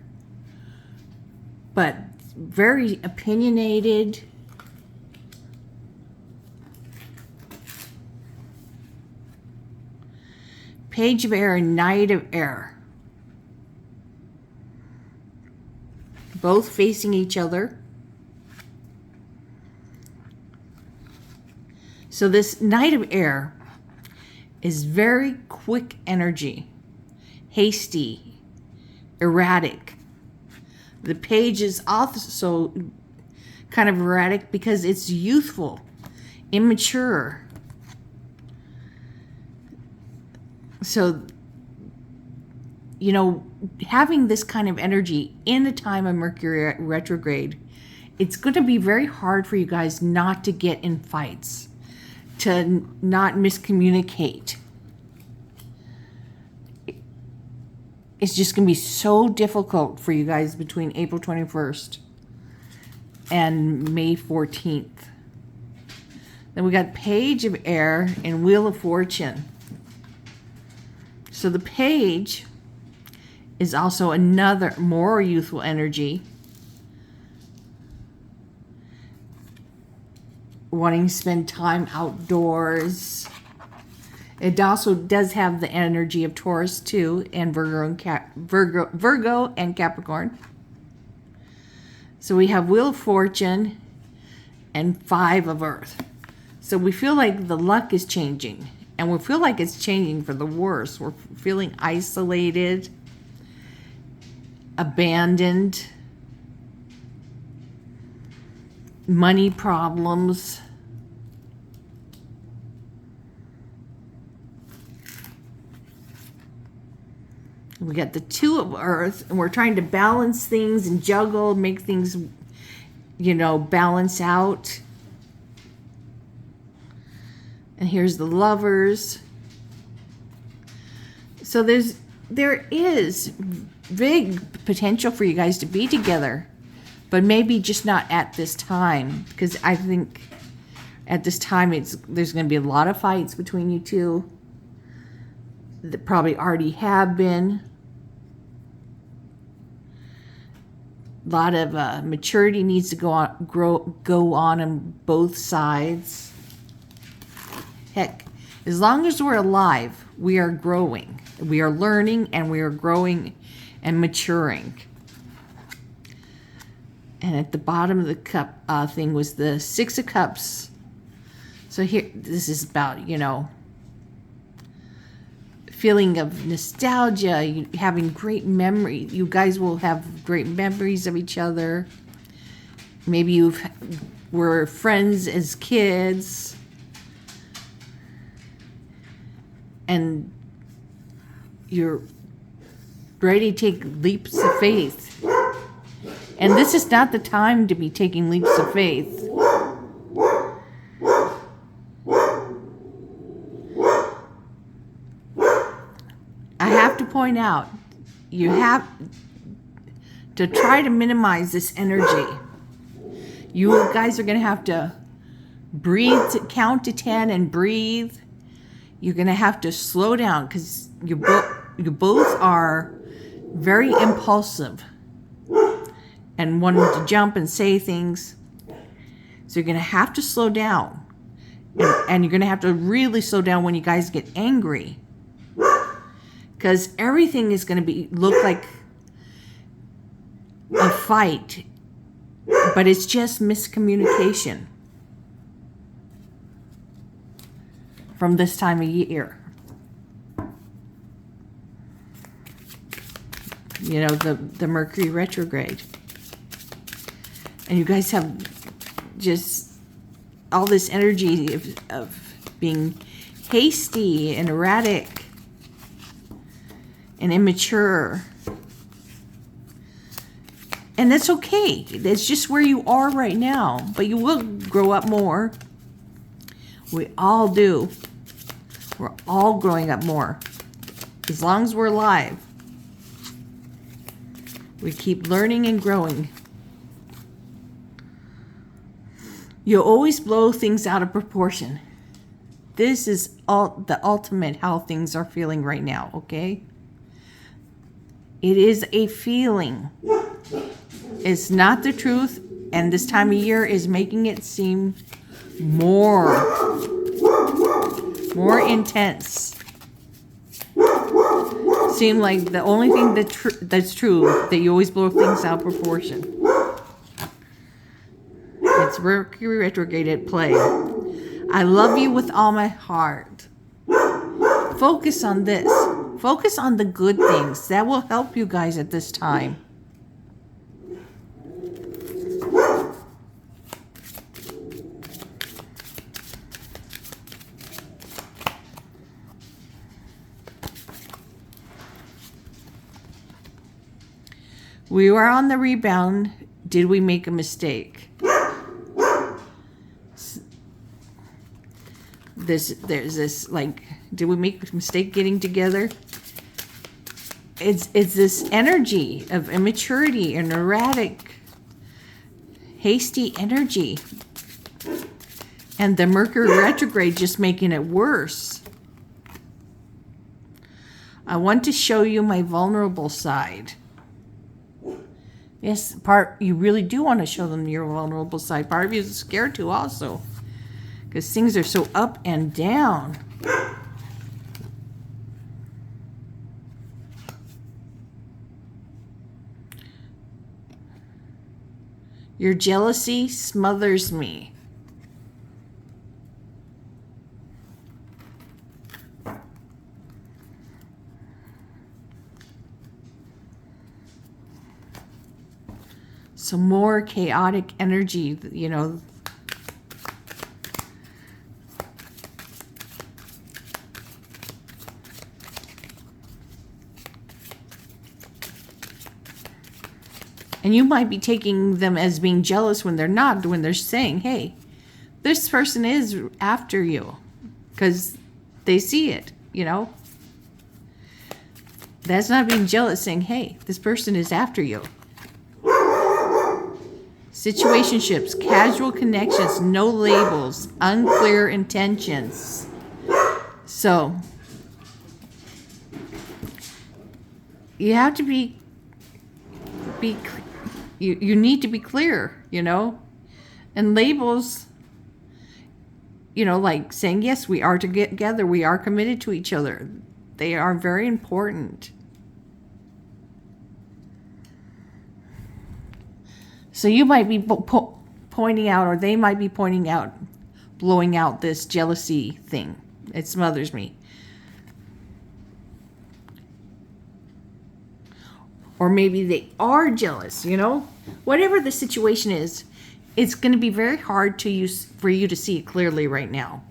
but very opinionated. Page of Air and Knight of Air. Both facing each other. So this Knight of Air is very quick energy, hasty, erratic. The Page is also kind of erratic because it's youthful, immature. So, you know, having this kind of energy in a time of Mercury retrograde, it's going to be very hard for you guys not to get in fights, to not miscommunicate. It's just going to be so difficult for you guys between April 21st and May 14th. Then we got Page of Air and Wheel of Fortune. So the Page is also another more youthful energy, wanting to spend time outdoors. It also does have the energy of Taurus too, and Virgo and Capricorn. So we have Wheel of Fortune and 5 of Earth. So we feel like the luck is changing, and we feel like it's changing for the worse. We're feeling isolated, abandoned, money problems. We got the 2 of Earth, and we're trying to balance things and juggle, make things, you know, balance out. And here's the Lovers. So there is big potential for you guys to be together, but maybe just not at this time, because I think at this time there's going to be a lot of fights between you two that probably already have been. A lot of maturity needs to go on both sides. Heck, As long as we're alive, we are growing. We are learning and we are growing and maturing. And at the bottom of the cup thing was the Six of Cups. So here, this is about, feeling of nostalgia, having great memory. You guys will have great memories of each other. Maybe you were friends as kids. And you're ready to take leaps of faith. And this is not the time to be taking leaps of faith. I have to point out, you have to try to minimize this energy. You guys are going to have to breathe, count to 10 and breathe. You're going to have to slow down because you both are very impulsive and wanting to jump and say things. So you're going to have to slow down. And you're going to have to really slow down when you guys get angry. Because everything is going to look like a fight. But it's just miscommunication from this time of year. The Mercury retrograde. And you guys have just all this energy of being hasty and erratic and immature. And that's okay. That's just where you are right now. But you will grow up more. We all do. We're all growing up more. As long as we're alive. We keep learning and growing. You always blow things out of proportion. This is the ultimate how things are feeling right now, okay? It is a feeling. It's not the truth, and this time of year is making it seem more intense. Seem like the only thing that's true, that you always blow things out of proportion. It's Mercury retrograde at play. I love you with all my heart. Focus on this. Focus on the good things. That will help you guys at this time. We were on the rebound. Did we make a mistake? There's this, like, did we make a mistake getting together? It's this energy of immaturity and erratic, hasty energy. And the Mercury retrograde just making it worse. I want to show you my vulnerable side. Yes, you really do want to show them your vulnerable side. Part of you is scared to also. Because things are so up and down. Your jealousy smothers me. Some more chaotic energy, And you might be taking them as being jealous when they're not, when they're saying, hey, this person is after you. Because they see it, That's not being jealous, saying, hey, this person is after you. Situationships, casual connections, no labels, unclear intentions. So, you have to be you need to be clear, And labels, like saying, yes, we are together. We are committed to each other. They are very important. So you might be pointing out, or they might be pointing out, blowing out this jealousy thing. It smothers me. Or maybe they are jealous, Whatever the situation is, it's going to be very hard for you to see it clearly right now.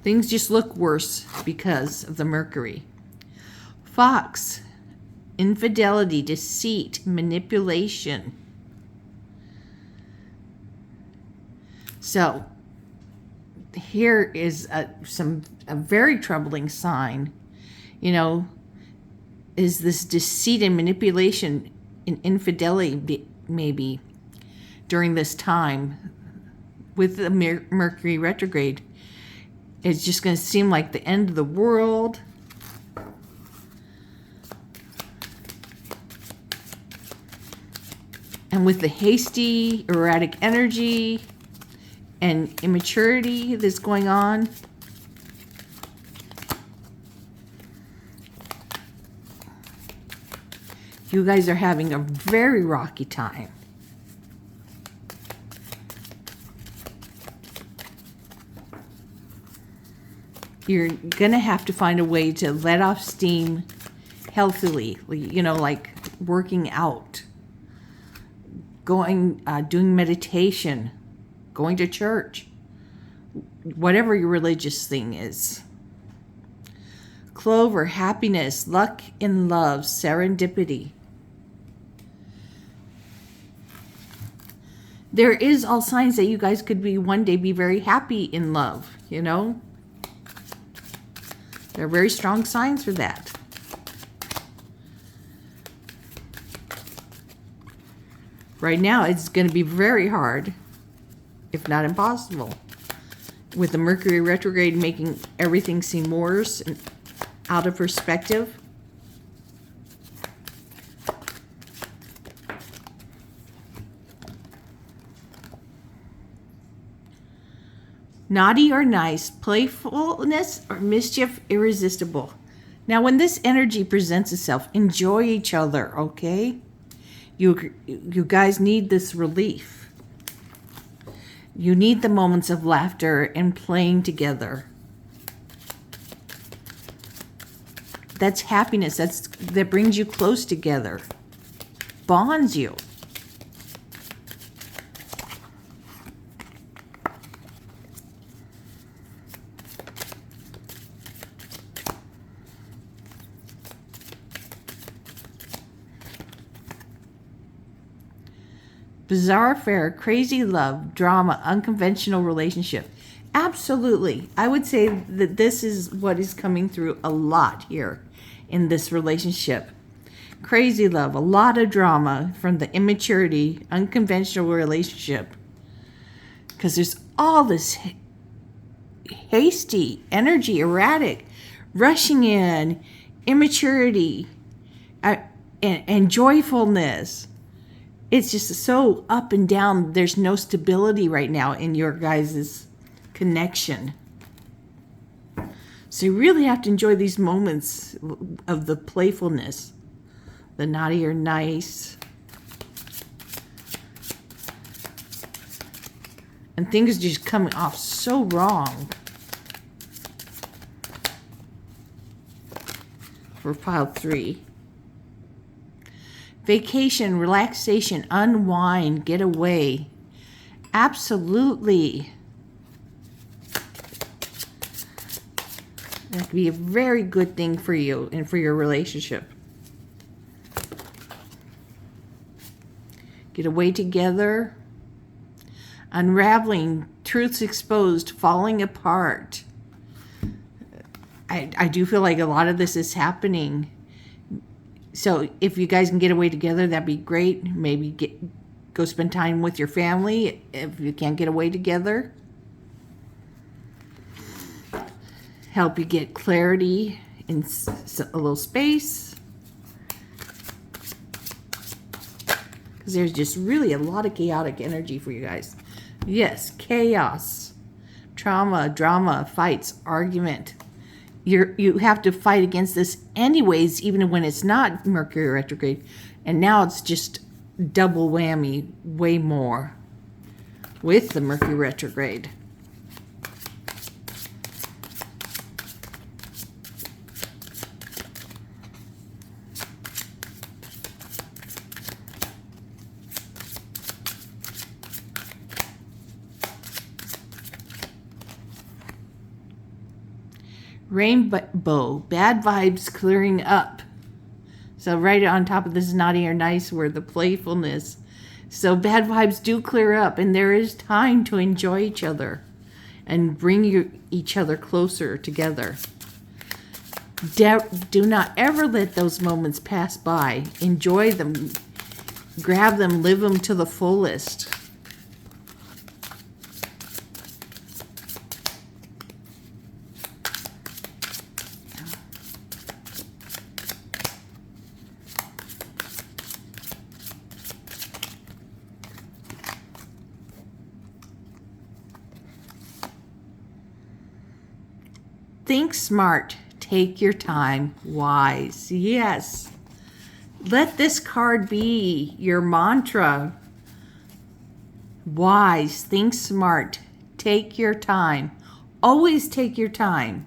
Things just look worse because of the Mercury. Fox, infidelity, deceit, manipulation. So here is a very troubling sign, is this deceit and manipulation and infidelity maybe during this time with the Mercury retrograde. It's just going to seem like the end of the world. And with the hasty, erratic energy and immaturity that's going on, you guys are having a very rocky time. You're going to have to find a way to let off steam healthily, like working out, doing meditation, going to church, whatever your religious thing is. Clover, happiness, luck in love, serendipity. There is all signs that you guys could one day be very happy in love, There are very strong signs for that. Right now, it's going to be very hard, if not impossible, with the Mercury retrograde making everything seem worse and out of perspective. Naughty or nice, playfulness or mischief irresistible. Now, when this energy presents itself, enjoy each other, okay? You guys need this relief. You need the moments of laughter and playing together. That's happiness. That brings you close together, bonds you. Bizarre affair, crazy love, drama, unconventional relationship. Absolutely. I would say that this is what is coming through a lot here in this relationship. Crazy love, a lot of drama from the immaturity, unconventional relationship. Because there's all this hasty energy, erratic, rushing in, immaturity, and joyfulness. It's just so up and down. There's no stability right now in your guys' connection. So you really have to enjoy these moments of the playfulness, the naughty or nice. And things just coming off so wrong. For pile 3. Vacation, relaxation, unwind, get away. Absolutely. That could be a very good thing for you and for your relationship. Get away together. Unraveling, truths exposed, falling apart. I do feel like a lot of this is happening. So if you guys can get away together, that'd be great. Maybe go spend time with your family if you can't get away together. Help you get clarity in a little space. Because there's just really a lot of chaotic energy for you guys. Yes, chaos. trauma, drama, fights, argument. You have to fight against this anyways, even when it's not Mercury retrograde. And now it's just double whammy, way more with the Mercury retrograde. Rainbow, bad vibes clearing up. So right on top of this naughty or nice word, the playfulness. So bad vibes do clear up, and there is time to enjoy each other and bring each other closer together. Do not ever let those moments pass by. Enjoy them, grab them, live them to the fullest. Think smart. Take your time. Wise. Yes. Let this card be your mantra. Wise. Think smart. Take your time. Always take your time.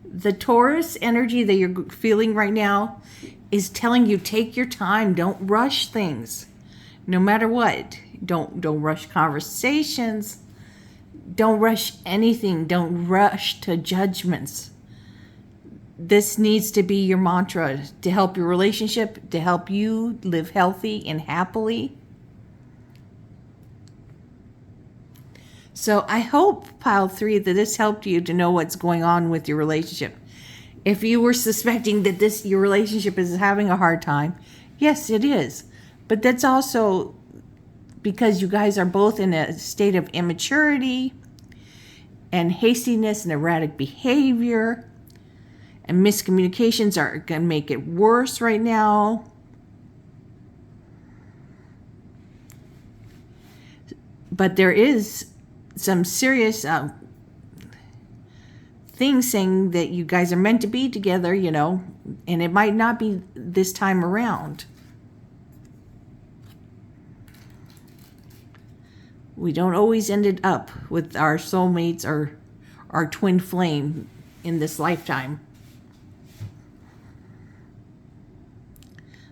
The Taurus energy that you're feeling right now is telling you take your time. Don't rush things. No matter what. Don't rush conversations. Don't rush anything. Don't rush to judgments. This needs to be your mantra to help your relationship, to help you live healthy and happily. So I hope, Pile 3, that this helped you to know what's going on with your relationship. If you were suspecting that your relationship is having a hard time, yes, it is. But that's also because you guys are both in a state of immaturity and hastiness and erratic behavior, and miscommunications are going to make it worse right now. But there is some serious things saying that you guys are meant to be together, and it might not be this time around. We don't always end it up with our soulmates or our twin flame in this lifetime.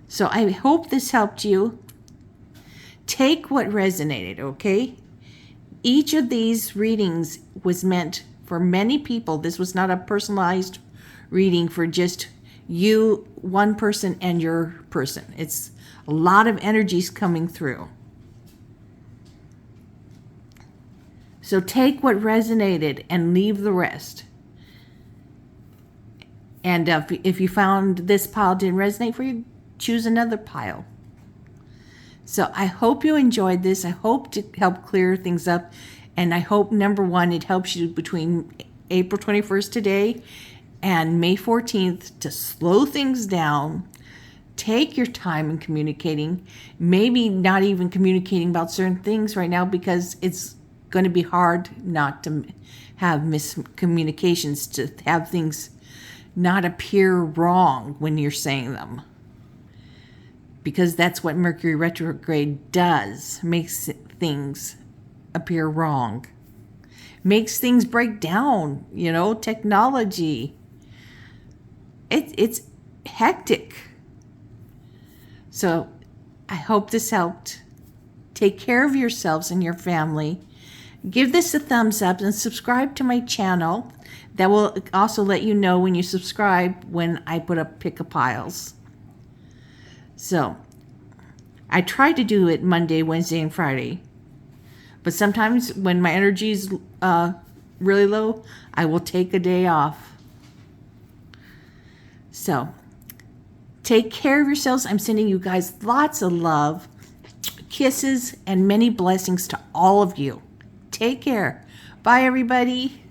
So I hope this helped you. Take what resonated, okay? Each of these readings was meant for many people. This was not a personalized reading for just you, one person, and your person. It's a lot of energies coming through. So take what resonated and leave the rest. And if you found this pile didn't resonate for you, choose another pile. So I hope you enjoyed this. I hope to help clear things up. And I hope, number one, it helps you between April 21st today and May 14th to slow things down. Take your time in communicating. Maybe not even communicating about certain things right now because it's going to be hard not to have miscommunications, to have things not appear wrong when you're saying them. Because that's what Mercury retrograde does, makes things appear wrong. Makes things break down, technology. It's hectic. So I hope this helped. Take care of yourselves and your family. Give this a thumbs up and subscribe to my channel. That will also let you know when you subscribe when I put up pick-a-piles. So, I try to do it Monday, Wednesday, and Friday. But sometimes when my energy is really low, I will take a day off. So, take care of yourselves. I'm sending you guys lots of love, kisses, and many blessings to all of you. Take care. Bye, everybody.